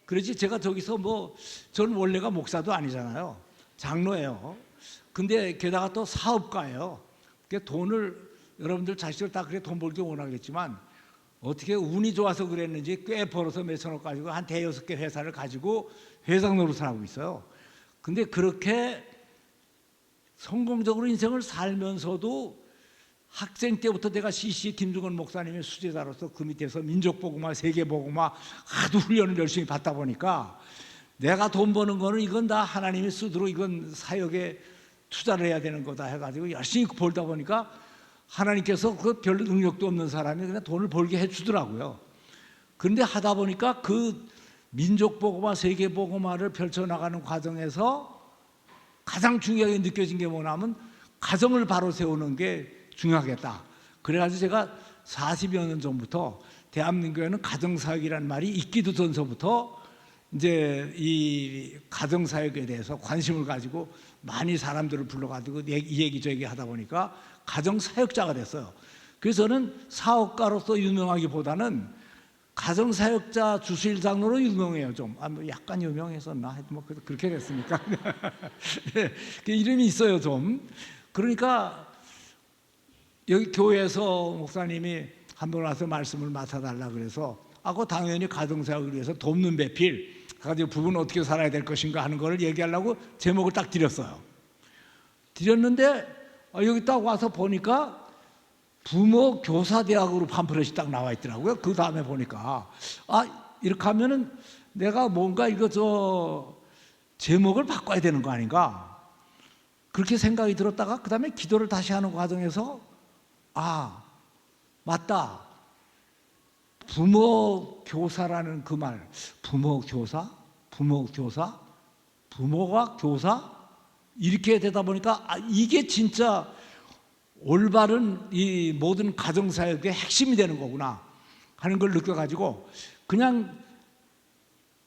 그러지 제가 저기서 저는 원래가 목사도 아니잖아요. 장로예요. 근데 게다가 또 사업가예요. 그러니까 돈을 여러분들 자식들 다 그래 돈 벌기 원하겠지만 어떻게 운이 좋아서 그랬는지 꽤 벌어서 몇천억 가지고 한 대여섯 개 회사를 가지고 회사 노릇을 하고 있어요. 근데 그렇게 성공적으로 인생을 살면서도 학생 때부터 내가 CC 김중건 목사님의 수제자로서 그 밑에서 민족복음화, 세계복음화 하도 훈련을 열심히 받다 보니까 내가 돈 버는 거는 이건 다 하나님이 쓰도록 이건 사역에 투자를 해야 되는 거다 해가지고 열심히 벌다 보니까 하나님께서 그 별 능력도 없는 사람이 그냥 돈을 벌게 해주더라고요. 그런데 하다 보니까 그 민족복음화, 세계복음화를 펼쳐나가는 과정에서 가장 중요하게 느껴진 게 뭐냐면 가정을 바로 세우는 게 중요하겠다. 그래가지고 제가 40여 년 전부터 대한민국에는 가정사역이라는 말이 있기도 전서부터 이제 이 가정사역에 대해서 관심을 가지고 많이 사람들을 불러가지고 이 얘기 저 얘기 하다 보니까 가정사역자가 됐어요. 그래서 저는 사업가로서 유명하기보다는 가정사역자 주수일 장로로 유명해요. 좀 약간 유명했었나? 그렇게 됐으니까 그 이름이 있어요 좀. 그러니까 여기 교회에서 목사님이 한 번 와서 말씀을 맡아달라 그래서 그 당연히 가정사역을 위해서 돕는 배필 가지고 부부는 어떻게 살아야 될 것인가 하는 거를 얘기하려고 제목을 딱 드렸어요. 드렸는데 여기 딱 와서 보니까 부모 교사 대학으로 팜플렛이 딱 나와 있더라고요. 그 다음에 보니까 이렇게 하면은 내가 뭔가 이거 제목을 바꿔야 되는 거 아닌가 그렇게 생각이 들었다가 그 다음에 기도를 다시 하는 과정에서 맞다. 부모 교사라는 그 말, 부모 교사, 부모가 교사 이렇게 되다 보니까 이게 진짜 올바른 이 모든 가정사역의 핵심이 되는 거구나 하는 걸 느껴가지고 그냥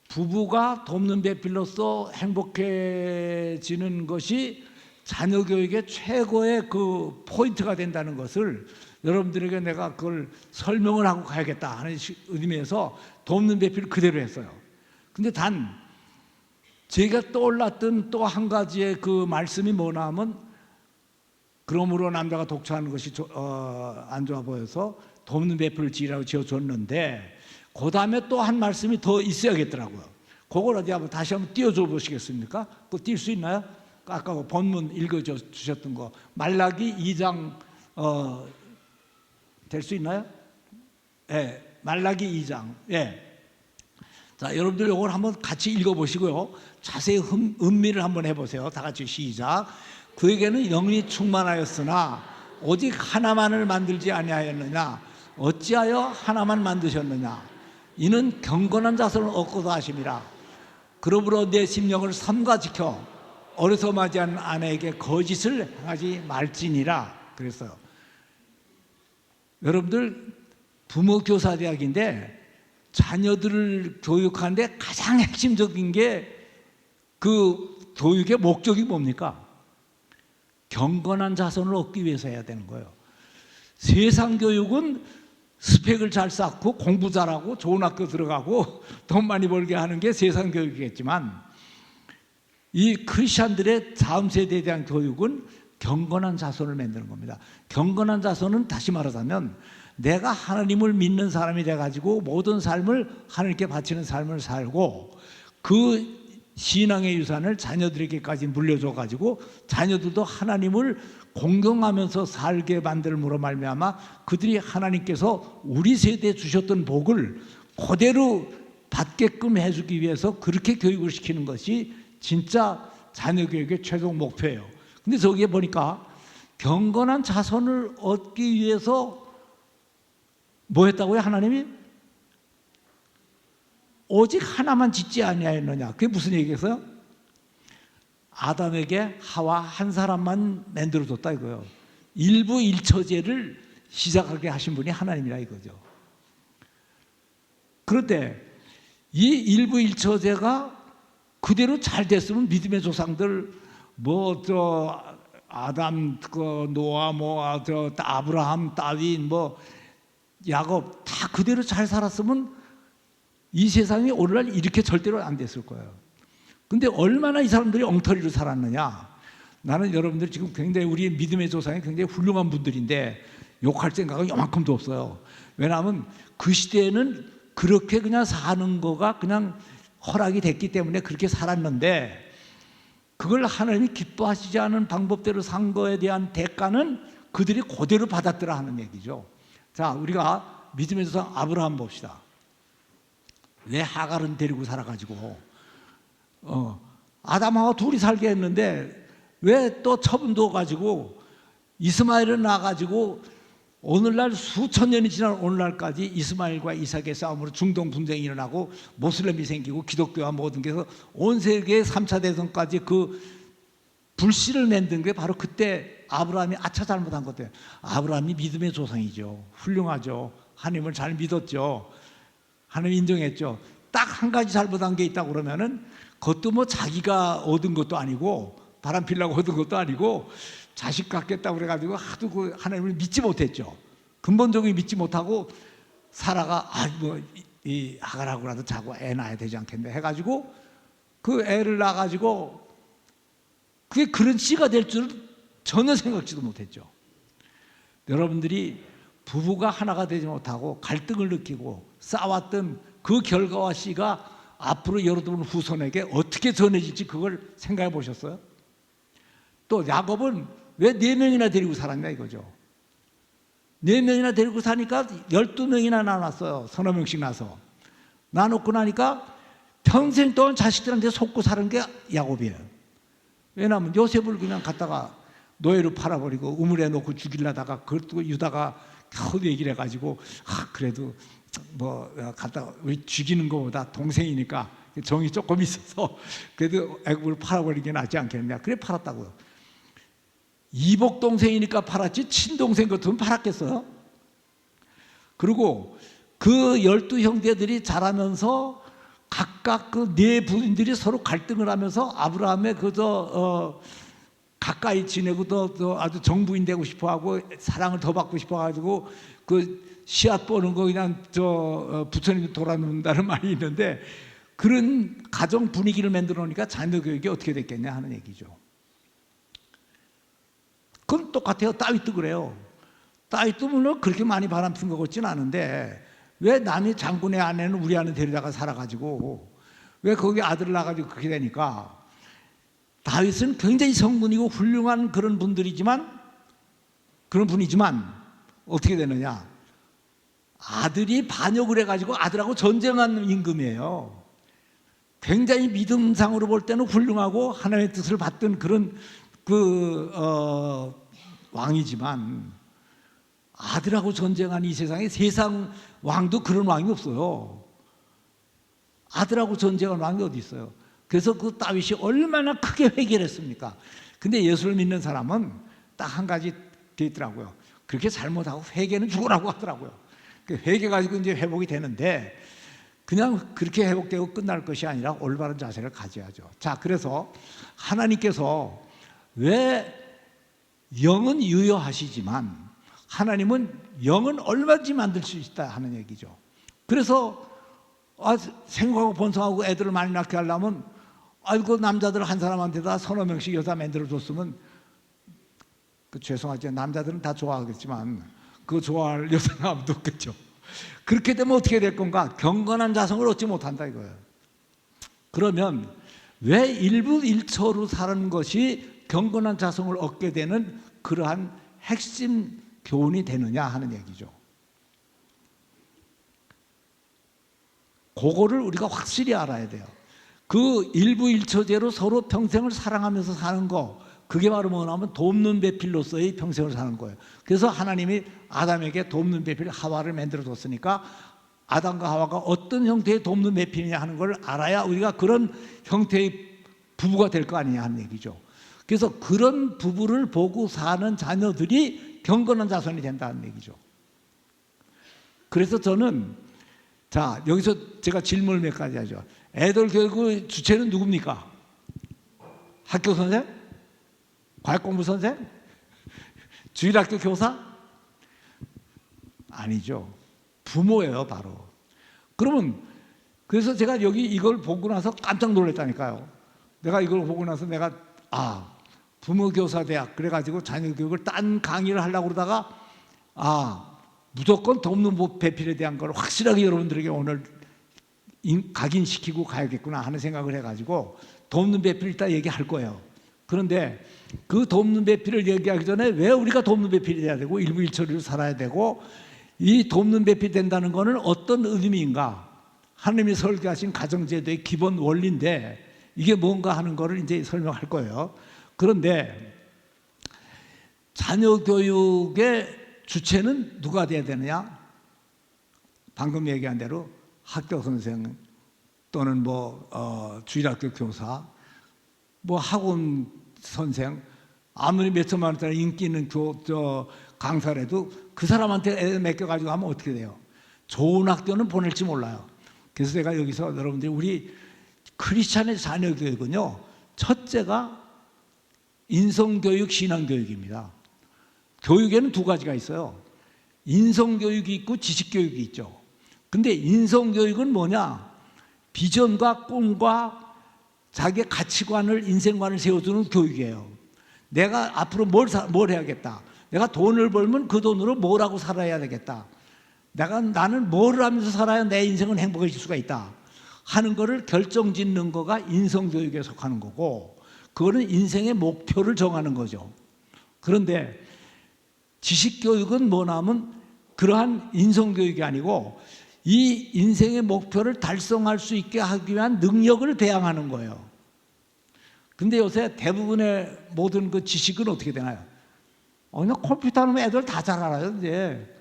부부가 돕는 배필로서 행복해지는 것이 자녀 교육의 최고의 그 포인트가 된다는 것을 여러분들에게 내가 그걸 설명을 하고 가야겠다 하는 의미에서 돕는 배필을 그대로 했어요. 근데 단 제가 떠올랐던 또 한 가지의 그 말씀이 뭐냐 하면 그러므로 남자가 독처하는 것이 안 좋아 보여서 돕는 배필을 지으라고 지어줬는데 그 다음에 또 한 말씀이 더 있어야겠더라고요. 그걸 어디 한번 다시 한번 띄워줘 보시겠습니까? 그거 띄울 수 있나요? 아까 그 본문 읽어주셨던 거 말라기 2장 될 수 있나요? 예, 말라기 2장. 예. 자, 여러분들 이걸 한번 같이 읽어보시고요. 자세히 음미를 한번 해보세요. 다 같이 시작. 그에게는 영이 충만하였으나 오직 하나만을 만들지 아니하였느냐? 어찌하여 하나만 만드셨느냐? 이는 경건한 자손을 얻고자 하심이라. 그러므로 내 심령을 삼가 지켜 어려서 맞이한 아내에게 거짓을 행하지 말지니라 그랬어요. 여러분들 부모 교사 대학인데 자녀들을 교육하는데 가장 핵심적인 게 그 교육의 목적이 뭡니까? 경건한 자손을 얻기 위해서 해야 되는 거예요. 세상 교육은 스펙을 잘 쌓고 공부 잘하고 좋은 학교 들어가고 돈 많이 벌게 하는 게 세상 교육이겠지만 이 크리스천들의 다음 세대에 대한 교육은 경건한 자손을 만드는 겁니다. 경건한 자손은 다시 말하자면 내가 하나님을 믿는 사람이 돼가지고 모든 삶을 하나님께 바치는 삶을 살고 그 신앙의 유산을 자녀들에게까지 물려줘가지고 자녀들도 하나님을 공경하면서 살게 만들므로 말미암아 그들이 하나님께서 우리 세대에 주셨던 복을 그대로 받게끔 해주기 위해서 그렇게 교육을 시키는 것이 진짜 자녀 교육의 최종 목표예요. 근데 저기에 보니까 경건한 자손을 얻기 위해서 뭐 했다고요? 하나님이? 오직 하나만 짓지 아니하였느냐? 그게 무슨 얘기겠어요? 아담에게 하와 한 사람만 만들어줬다 이거예요. 일부 일처제를 시작하게 하신 분이 하나님이라 이거죠. 그런데 이 일부 일처제가 그대로 잘 됐으면 믿음의 조상들 아담, 노아, 아브라함, 다윗, 야곱 다 그대로 잘 살았으면 이 세상이 오늘날 이렇게 절대로 안 됐을 거예요. 근데 얼마나 이 사람들이 엉터리로 살았느냐. 나는 여러분들이 지금 굉장히 우리 믿음의 조상이 굉장히 훌륭한 분들인데 욕할 생각은 요만큼도 없어요. 왜냐하면 그 시대에는 그렇게 그냥 사는 거가 그냥 허락이 됐기 때문에 그렇게 살았는데, 그걸 하나님이 기뻐하시지 않은 방법대로 산 거에 대한 대가는 그들이 그대로 받았더라 하는 얘기죠. 자, 우리가 믿음의 조상 아브라함 봅시다. 왜 하갈은 데리고 살아가지고 아담하고 둘이 살게 했는데 왜 또 처분 둬가지고 이스마엘을 낳아가지고 오늘날 수천 년이 지난 오늘날까지 이스마엘과 이삭의 싸움으로 중동 분쟁이 일어나고 모슬렘이 생기고 기독교와 모든 게, 온 세계의 3차 대전까지 그 불씨를 만든 게 바로 그때 아브라함이 아차 잘못한 것들. 아브라함이 믿음의 조상이죠. 훌륭하죠. 하나님을 잘 믿었죠. 하나님 인정했죠. 딱 한 가지 잘못한 게 있다고 그러면은 그것도 뭐 자기가 얻은 것도 아니고 바람 피려고 얻은 것도 아니고 자식 갖겠다고 그래가지고 하도 그 하나님을 믿지 못했죠. 근본적으로 믿지 못하고 사라가 이 하갈하고라도 자고 애 낳아야 되지 않겠네 해가지고 그 애를 낳아가지고 그게 그런 씨가 될 줄 전혀 생각지도 못했죠. 여러분들이 부부가 하나가 되지 못하고 갈등을 느끼고 싸웠던 그 결과와 씨가 앞으로 여러분 후손에게 어떻게 전해질지 그걸 생각해 보셨어요? 또 야곱은 왜 4명이나 데리고 살았냐 이거죠. 4명이나 데리고 사니까 12명이나 나눴어요. 서너 명씩 나서 나놓고 나니까 평생 동안 자식들한테 속고 사는 게 야곱이에요. 왜냐하면 요셉을 그냥 갖다가 노예로 팔아버리고 우물에 놓고 죽이려다가 그것도 유다가 겨우 얘기를 해가지고 그래도 뭐 갖다가 우리 죽이는 것보다 동생이니까 정이 조금 있어서 그래도 애굽을 팔아버리는 게 낫지 않겠냐. 그래 팔았다고요. 이복 동생이니까 팔았지 친동생 같으면 팔았겠어요? 그리고 그 12형제들이 자라면서 각각 그 4부인들이 서로 갈등을 하면서 아브라함의 가까이 지내고 더 아주 정부인 되고 싶어하고 사랑을 더 받고 싶어가지고 그 씨앗 보는 거 그냥 부처님 돌아놓는다는 말이 있는데, 그런 가정 분위기를 만들어 놓으니까 자녀 교육이 어떻게 됐겠냐 하는 얘기죠. 그건 똑같아요. 다윗도 그래요. 다윗도 물론 그렇게 많이 바람핀 것 같지는 않은데 왜 남이 장군의 아내는 우리 아내 데려다가 살아가지고 왜 거기 아들을 낳아가지고 그렇게 되니까, 다윗은 굉장히 성분이고 훌륭한 그런 분이지만 어떻게 되느냐, 아들이 반역을 해가지고 아들하고 전쟁한 임금이에요. 굉장히 믿음상으로 볼 때는 훌륭하고 하나님의 뜻을 받던 그런 왕이지만 아들하고 전쟁한 이 세상에 세상 왕도 그런 왕이 없어요. 아들하고 전쟁한 왕이 어디 있어요. 그래서 그 다윗이 얼마나 크게 회개를 했습니까? 근데 예수를 믿는 사람은 딱 한 가지 돼 있더라고요. 그렇게 잘못하고 회개는 죽으라고 하더라고요. 회개 가지고 이제 회복이 되는데 그냥 그렇게 회복되고 끝날 것이 아니라 올바른 자세를 가져야죠. 자, 그래서 하나님께서 왜 영은 유효하시지만 하나님은 영은 얼마든지 만들 수 있다 하는 얘기죠. 그래서 생각하고 번성하고 애들을 많이 낳게 하려면 그 남자들 한 사람한테다 서너 명씩 여자 만들어줬으면 죄송하지만 남자들은 다 좋아하겠지만 그거 좋아할 여자는 아무도 없겠죠. 그렇게 되면 어떻게 될 건가? 경건한 자성을 얻지 못한다 이거예요. 그러면 왜 일부 일처로 사는 것이 경건한 자성을 얻게 되는 그러한 핵심 교훈이 되느냐 하는 얘기죠. 그거를 우리가 확실히 알아야 돼요. 그 일부 일처제로 서로 평생을 사랑하면서 사는 거, 그게 바로 뭐냐면 돕는 배필로서의 평생을 사는 거예요. 그래서 하나님이 아담에게 돕는 배필 하와를 만들어 줬으니까 아담과 하와가 어떤 형태의 돕는 배필이냐 하는 걸 알아야 우리가 그런 형태의 부부가 될 거 아니냐 하는 얘기죠. 그래서 그런 부부를 보고 사는 자녀들이 경건한 자손이 된다는 얘기죠. 그래서 저는 여기서 제가 질문을 몇 가지 하죠. 애들 교육의 주체는 누굽니까? 학교 선생? 과외공부 선생? 주일학교 교사? 아니죠. 부모예요, 바로. 그러면 그래서 제가 여기 이걸 보고 나서 깜짝 놀랐다니까요. 내가 이걸 보고 나서 내가 부모교사대학 그래가지고 자녀교육을 딴 강의를 하려고 그러다가 무조건 돕는 배필에 대한 걸 확실하게 여러분들에게 오늘 각인시키고 가야겠구나 하는 생각을 해가지고 돕는 배필 이따 얘기할 거예요. 그런데 그 돕는 배필을 얘기하기 전에 왜 우리가 돕는 배필이 돼야 되고 일부일처리로 살아야 되고 이 돕는 배필이 된다는 것은 어떤 의미인가? 하나님이 설계하신 가정제도의 기본 원리인데 이게 뭔가 하는 거를 이제 설명할 거예요. 그런데 자녀 교육의 주체는 누가 돼야 되느냐? 방금 얘기한 대로 학교 선생 또는 주일학교 교사, 학원 선생, 아무리 몇 천만 원짜리 인기 있는 강사라도 그 사람한테 애 맡겨가지고 하면 어떻게 돼요? 좋은 학교는 보낼지 몰라요. 그래서 제가 여기서 여러분들이 우리 크리스찬의 자녀 교육은요, 첫째가 인성교육, 신앙교육입니다. 교육에는 두 가지가 있어요. 인성교육이 있고 지식교육이 있죠. 근데 인성교육은 뭐냐? 비전과 꿈과 자기의 가치관을, 인생관을 세워주는 교육이에요. 내가 앞으로 뭘 해야겠다. 내가 돈을 벌면 그 돈으로 뭘 하고 살아야 되겠다. 나는 뭘 하면서 살아야 내 인생은 행복해질 수가 있다 하는 거를 결정짓는 거가 인성교육에 속하는 거고, 그거는 인생의 목표를 정하는 거죠. 그런데 지식교육은 뭐냐면 그러한 인성교육이 아니고 이 인생의 목표를 달성할 수 있게 하기 위한 능력을 배양하는 거예요. 근데 요새 대부분의 모든 그 지식은 어떻게 되나요? 그냥 컴퓨터 하면 애들 다 잘 알아요, 이제.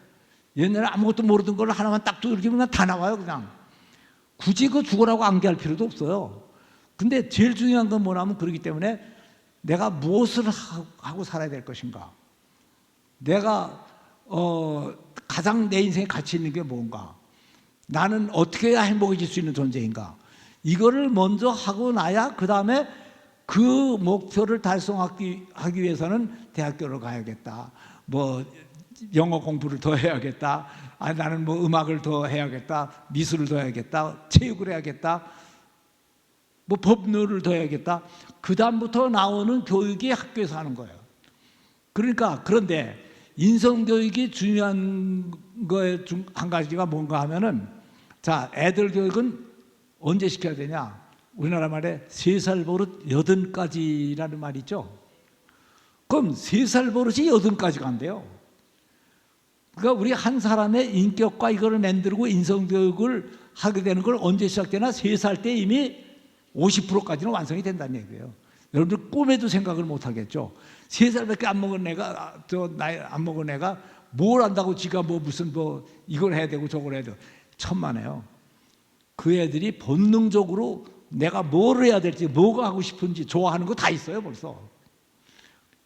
옛날에 아무것도 모르던 걸 하나만 딱 두드리면 다 나와요, 그냥. 굳이 그 죽으라고 암기할 필요도 없어요. 근데 제일 중요한 건 뭐냐면 그렇기 때문에 내가 무엇을 하고 살아야 될 것인가? 내가 가장 내 인생에 가치 있는 게 뭔가? 나는 어떻게 해야 행복해질 수 있는 존재인가? 이거를 먼저 하고 나야 그 다음에 그 목표를 달성하기 위해서는 대학교를 가야겠다. 영어 공부를 더 해야겠다. 나는 음악을 더 해야겠다. 미술을 더 해야겠다. 체육을 해야겠다. 법률을 더 해야겠다. 그 다음부터 나오는 교육이 학교에서 하는 거예요. 그런데 인성교육이 중요한 거에 한 가지가 뭔가 하면은, 자, 애들 교육은 언제 시켜야 되냐? 우리나라 말에 3살 버릇 80까지라는 말이 있죠. 그럼 3살 버릇이 80까지 간대요. 그러니까 우리 한 사람의 인격과 이거를 만들고 인성교육을 하게 되는 걸 언제 시작되나? 3살 때 이미 50%까지는 완성이 된다는 얘기예요. 여러분들 꿈에도 생각을 못 하겠죠. 3살밖에 안 먹은 애가, 나이 안 먹은 애가 뭘 안다고 지가 이걸 해야 되고 저걸 해야 되고. 천만에요. 그 애들이 본능적으로 내가 뭘 해야 될지, 뭐가 하고 싶은지 좋아하는 거 다 있어요, 벌써.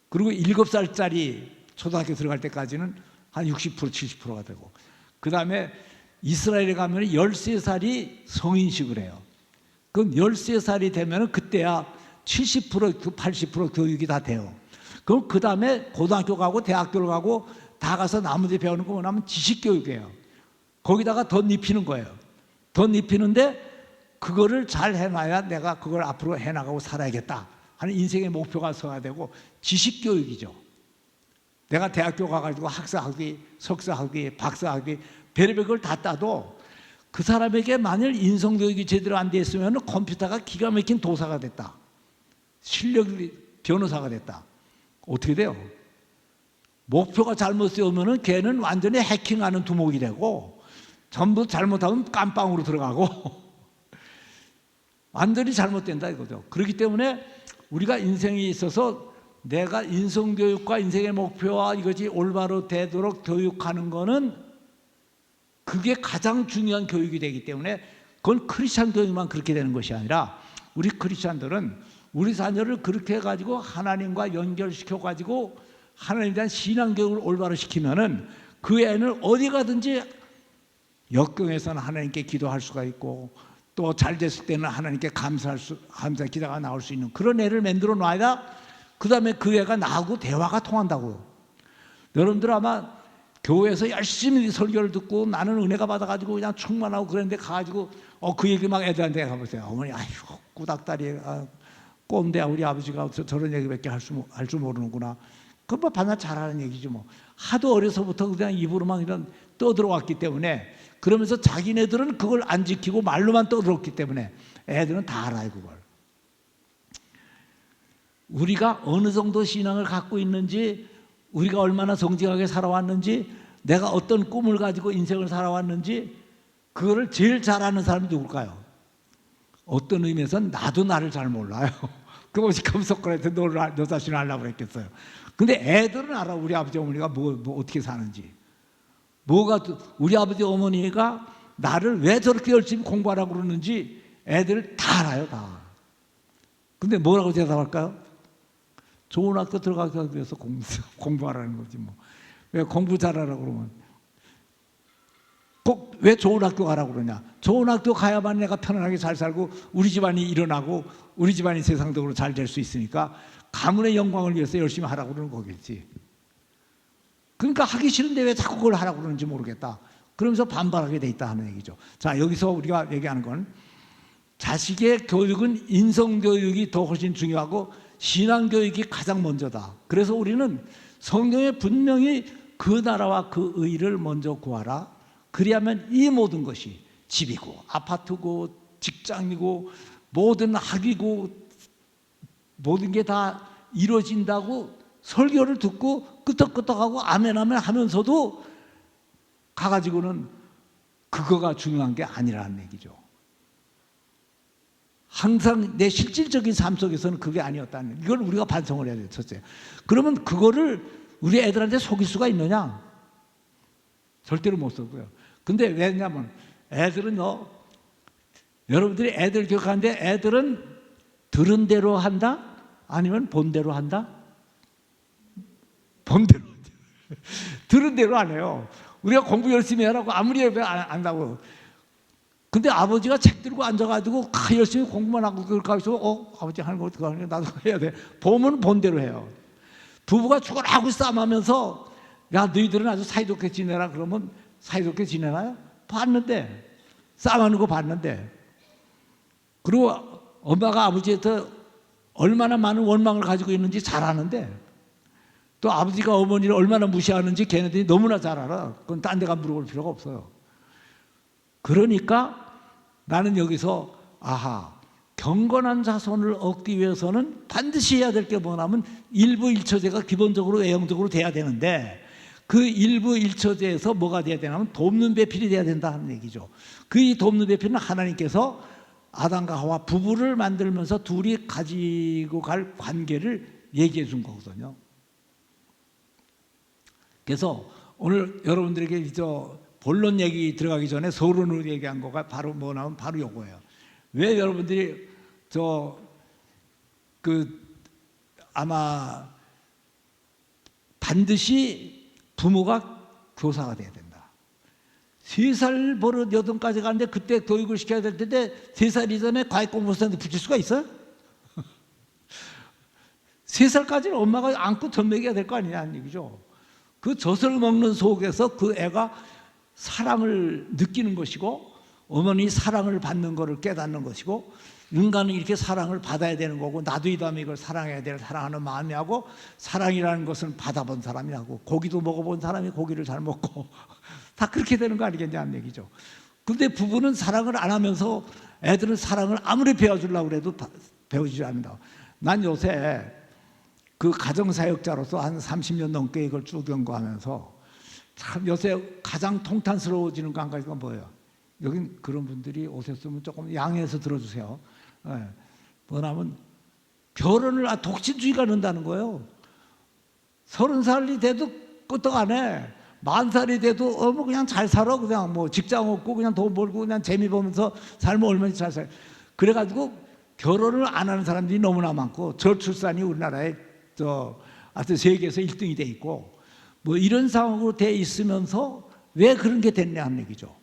그리고 7살짜리 초등학교 들어갈 때까지는 한 60%, 70%가 되고, 그 다음에 이스라엘에 가면 13살이 성인식을 해요. 그럼 13살이 되면 그때야 70%, 80% 교육이 다 돼요. 그럼 그 다음에 고등학교 가고 대학교를 가고 다 가서 나머지 배우는 거 뭐냐면 지식교육이에요. 거기다가 덧입히는 거예요. 덧입히는데 그거를 잘 해놔야 내가 그걸 앞으로 해나가고 살아야겠다 하는 인생의 목표가 서야 되고, 지식교육이죠. 내가 대학교 가가지고 학사학위, 석사학위, 박사학위 별의별 걸 다 따도 그 사람에게 만일 인성교육이 제대로 안 돼 있으면 컴퓨터가 기가 막힌 도사가 됐다, 실력이 변호사가 됐다, 어떻게 돼요? 목표가 잘못 세우면 걔는 완전히 해킹하는 두목이 되고, 전부 잘못하면 깜빵으로 들어가고 완전히 잘못된다 이거죠. 그렇기 때문에 우리가 인생에 있어서 내가 인성교육과 인생의 목표와 이것이 올바로 되도록 교육하는 거는 그게 가장 중요한 교육이 되기 때문에 그건 크리스찬 교육만 그렇게 되는 것이 아니라 우리 크리스찬들은 우리 자녀를 그렇게 해가지고 하나님과 연결시켜가지고 하나님에 대한 신앙교육을 올바로 시키면은 그 애는 어디 가든지 역경에서는 하나님께 기도할 수가 있고, 또 잘 됐을 때는 하나님께 감사 기도가 나올 수 있는 그런 애를 만들어 놔야 그 다음에 그 애가 나하고 대화가 통한다고요. 여러분들 아마 교회에서 열심히 설교를 듣고 나는 은혜가 받아가지고 그냥 충만하고 그랬는데 가가지고 그 얘기 막 애들한테 가보세요. 어머니 아이고 꾸닥다리 꼰대 우리 아버지가 저런 얘기밖에 할 줄 모르는구나. 그건 뭐 반나 잘하는 얘기지 뭐. 하도 어려서부터 그냥 입으로만 이런 떠들어왔기 때문에 그러면서 자기네들은 그걸 안 지키고 말로만 떠들었기 때문에 애들은 다 알아요 그걸. 우리가 어느 정도 신앙을 갖고 있는지, 우리가 얼마나 정직하게 살아왔는지, 내가 어떤 꿈을 가지고 인생을 살아왔는지 그거를 제일 잘 아는 사람이 누굴까요? 어떤 의미에서는 나도 나를 잘 몰라요. 그것이 금속거래서 너 자신을 알라고 그랬겠어요. 근데 애들은 알아. 우리 아버지 어머니가 뭐 어떻게 사는지. 우리 아버지 어머니가 나를 왜 저렇게 열심히 공부하라고 그러는지 애들 다 알아요, 다. 근데 뭐라고 대답할까요? 좋은 학교 들어가기 위해서 공부하라는 거지 뭐. 왜 공부 잘하라고 그러면 꼭 왜 좋은 학교 가라고 그러냐. 좋은 학교 가야만 내가 편안하게 잘 살고 우리 집안이 일어나고 우리 집안이 세상적으로 잘 될 수 있으니까 가문의 영광을 위해서 열심히 하라고 그러는 거겠지. 그러니까 하기 싫은데 왜 자꾸 그걸 하라고 그러는지 모르겠다. 그러면서 반발하게 돼 있다 하는 얘기죠. 자, 여기서 우리가 얘기하는 건 자식의 교육은 인성교육이 더 훨씬 중요하고 신앙교육이 가장 먼저다. 그래서 우리는 성경에 분명히 그 나라와 그 의를 먼저 구하라. 그리하면 이 모든 것이 집이고 아파트고 직장이고 모든 학위고 모든 게 다 이루어진다고 설교를 듣고 끄떡끄떡하고 아멘 아멘 하면서도 가가지고는 그거가 중요한 게 아니라는 얘기죠. 항상 내 실질적인 삶 속에서는 그게 아니었다는, 이걸 우리가 반성을 해야 돼요. 첫째. 그러면 그거를 우리 애들한테 속일 수가 있느냐? 절대로 못 속여요. 근데 왜냐면 애들은요, 여러분들이 애들 교육하는데 애들은 들은 대로 한다? 아니면 본 대로 한다? 본 대로. 들은 대로 안 해요. 우리가 공부 열심히 하라고 아무리 안 한다고. 근데 아버지가 책 들고 앉아가지고 열심히 공부만 하고 그럴까 해서 아버지 하는 거 어떻게 하는 거 나도 해야 돼. 보면 본대로 해요. 부부가 죽어라고 싸움하면서 야 너희들은 아주 사이좋게 지내라 그러면 사이좋게 지내나요? 봤는데 싸움하는 거 봤는데. 그리고 엄마가 아버지한테 얼마나 많은 원망을 가지고 있는지 잘 아는데 또 아버지가 어머니를 얼마나 무시하는지 걔네들이 너무나 잘 알아. 그건 딴 데 가 물어볼 필요가 없어요. 그러니까 나는 여기서 경건한 자손을 얻기 위해서는 반드시 해야 될 게 뭐냐면 일부 일처제가 기본적으로 외형적으로 돼야 되는데 그 일부 일처제에서 뭐가 돼야 되냐면 돕는 배필이 돼야 된다 하는 얘기죠. 그 이 돕는 배필은 하나님께서 아담과 하와 부부를 만들면서 둘이 가지고 갈 관계를 얘기해 준 거거든요. 그래서 오늘 여러분들에게 본론 얘기 들어가기 전에 서론으로 얘기한 거가 바로 뭐냐면 바로 요거예요. 왜 여러분들이 아마 반드시 부모가 교사가 돼야 된다. 3살 버릇 8까지 가는데 그때 교육을 시켜야 될 텐데 3살 이전에 과외공부센터 붙일 수가 있어요? 3살까지는 엄마가 안고 젖먹여야 될 거 아니냐는 얘기죠. 그 젖을 먹는 속에서 그 애가 사랑을 느끼는 것이고 어머니 사랑을 받는 것을 깨닫는 것이고 인간은 이렇게 사랑을 받아야 되는 거고 나도 이 다음에 이걸 사랑해야 될 사랑하는 마음이 하고 사랑이라는 것은 받아본 사람이라고 고기도 먹어본 사람이 고기를 잘 먹고 다 그렇게 되는 거 아니겠냐는 얘기죠. 근데 부부는 사랑을 안 하면서 애들은 사랑을 아무리 배워주려고 해도 배우지 않는다. 난 요새 그 가정사역자로서 한 30년 넘게 이걸 쭉 연구하면서 참 요새 가장 통탄스러워지는 거 한 가지가 뭐예요? 여긴 그런 분들이 오셨으면 조금 양해해서 들어주세요. 뭐냐면 결혼을 독신주의가 는다는 거예요. 30살이 돼도 끄떡 안 해. 40살이 돼도 뭐 그냥 잘 살아. 그냥 뭐 직장 없고 그냥 돈 벌고 그냥 재미 보면서 살면 얼마나 잘 살아. 그래가지고 결혼을 안 하는 사람들이 너무나 많고 저출산이 우리나라에 하여튼 세계에서 1등이 돼 있고 뭐 이런 상황으로 돼 있으면서 왜 그런 게 됐냐 하는 얘기죠.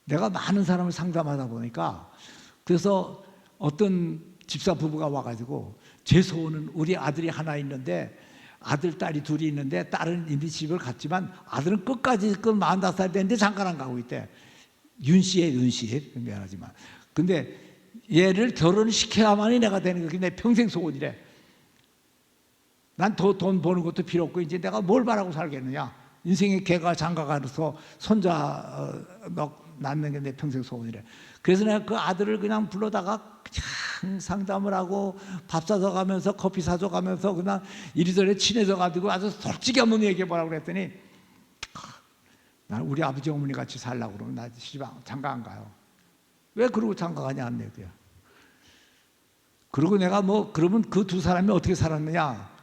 내가 많은 사람을 상담하다 보니까 그래서 어떤 집사 부부가 와가지고 제 소원은 우리 아들이 하나 있는데 아들, 딸이 둘이 있는데 딸은 이미 집을 갔지만 아들은 끝까지 45살 됐는데 장가 안 가고 있대. 윤씨예요, 윤씨. 미안하지만. 근데 얘를 결혼시켜야만이 내가 되는 거야. 내 평생 소원이래. 난 더 돈 버는 것도 필요 없고 이제 내가 뭘 바라고 살겠느냐. 인생에 개가 장가가서 손자 낳는 게 내 평생 소원이래. 그래서 내가 그 아들을 그냥 불러다가 그냥 상담을 하고 밥 사줘 가면서 커피 사줘 가면서 그냥 이리저리 친해져 가지고 아주 솔직히 한번 얘기해 보라고 그랬더니 난 우리 아버지 어머니 같이 살라고 그러면 나 시방 장가 안 가요. 왜 그러고 장가 가냐 안 얘기야. 그리고 내가 뭐 그러면 그 두 사람이 어떻게 살았느냐,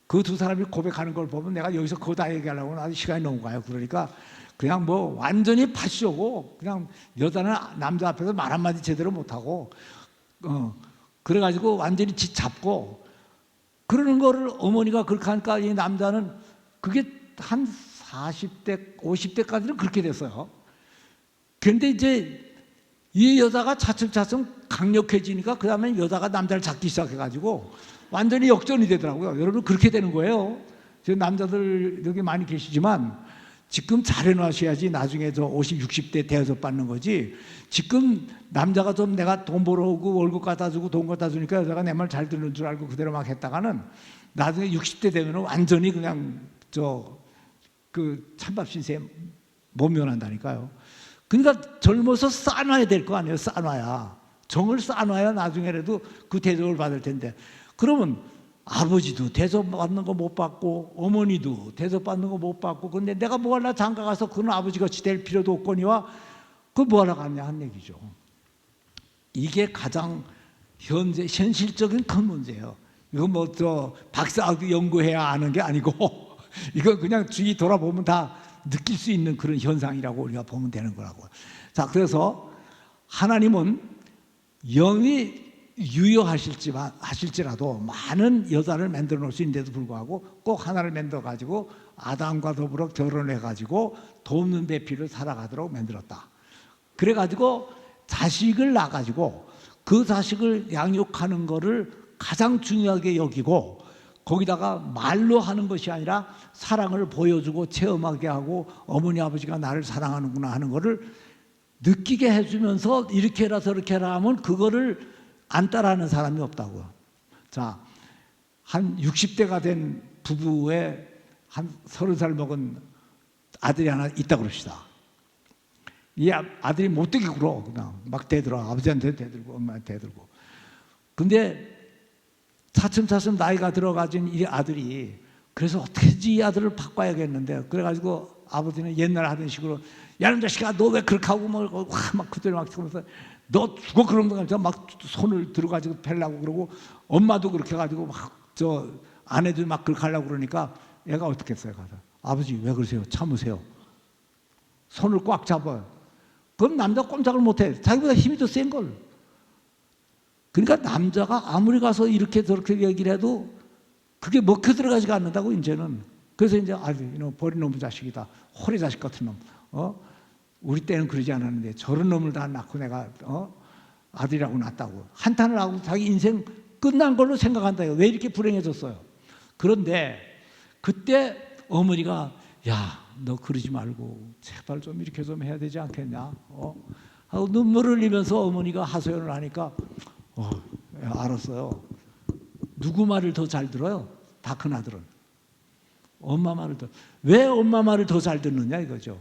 그 두 사람이 고백하는 걸 보면 내가 여기서 그거 다 얘기하려고는 아주 시간이 너무 가요. 그러니까 그냥 뭐 완전히 파쇼고 그냥 여자는 남자 앞에서 말 한마디 제대로 못하고 그래가지고 완전히 지 잡고 그러는 거를 어머니가 그렇게 하니까 이 남자는 그게 한 40대 50대까지는 그렇게 됐어요. 그런데 이제 이 여자가 차츰차츰 강력해지니까 그 다음에 여자가 남자를 잡기 시작해가지고 완전히 역전이 되더라고요. 여러분 그렇게 되는 거예요. 저 남자들 여기 많이 계시지만 지금 잘해놔셔야지 나중에 저 50, 60대 대여섯 받는 거지. 지금 남자가 좀 내가 돈 벌어오고 월급 갖다 주고 돈 갖다 주니까 여자가 내 말 잘 듣는 줄 알고 그대로 막 했다가는 나중에 60대 되면 완전히 그냥 그 찬밥 신세에 못 면한다니까요. 그러니까 젊어서 쌓아놔야 될 거 아니에요. 쌓아놔야. 정을 쌓아놔야 나중에라도 그 대접을 받을 텐데. 그러면 아버지도 대접받는 거 못 받고 어머니도 대접받는 거 못 받고 근데 내가 뭐 하려 장가 가서 그런 아버지같이 될 필요도 없거니와 그거 뭐 하러 갔냐 한 얘기죠. 이게 가장 현실적인 큰 문제예요. 이거 뭐 박사학위 연구해야 아는 게 아니고 이거 그냥 주위 돌아보면 다 느낄 수 있는 그런 현상이라고 우리가 보면 되는 거라고. 자, 그래서 하나님은 영이 유효하실지라도 많은 여자를 만들어 놓을 수 있는데도 불구하고 꼭 하나를 만들어 가지고 아담과 더불어 결혼해 가지고 돕는 배필을 살아가도록 만들었다. 그래 가지고 자식을 낳아 가지고 그 자식을 양육하는 거를 가장 중요하게 여기고 거기다가 말로 하는 것이 아니라 사랑을 보여주고 체험하게 하고 어머니 아버지가 나를 사랑하는구나 하는 거를 느끼게 해주면서 이렇게 해라 저렇게 해라 하면 그거를 안 따라하는 사람이 없다고요. 자, 한 60대가 된 부부에 한 30살 먹은 아들이 하나 있다 그럽시다. 이 아들이 못되게 굴어. 그냥 막 대들어. 아버지한테 대들고 엄마한테 대들고. 근데 차츰차츰 나이가 들어가진 이 아들이 그래서 어떻게든지 이 아들을 바꿔야겠는데 그래가지고 아버지는 옛날 하던 식으로 야 이놈 자식아 너 왜 그렇게 하고 막 그들 막 치면서 너 죽어 그런 거 같아 막 손을 들어가지고 패려고 그러고 엄마도 그렇게 해가지고 막 아내도 막 그렇게 하려고 그러니까 얘가 어떻게 했어요? 가서 아버지 왜 그러세요? 참으세요. 손을 꽉 잡아요. 그럼 남자 꼼짝을 못해. 자기보다 힘이 더 센 걸. 그러니까 남자가 아무리 가서 이렇게 저렇게 얘기를 해도 그게 먹혀 들어가지가 않는다고 이제는. 그래서 이제 이놈 버린 놈의 자식이다. 호리 자식 같은 놈. 우리 때는 그러지 않았는데 저런 놈을 다 낳고 내가 아들이라고 낳았다고 한탄을 하고 자기 인생 끝난 걸로 생각한다. 왜 이렇게 불행해졌어요? 그런데 그때 어머니가 야, 너 그러지 말고 제발 좀 이렇게 좀 해야 되지 않겠냐? 하고 눈물을 흘리면서 어머니가 하소연을 하니까 알았어요. 누구 말을 더 잘 들어요? 다 큰 아들은 엄마 말을 더. 왜 엄마 말을 더 잘 듣느냐 이거죠.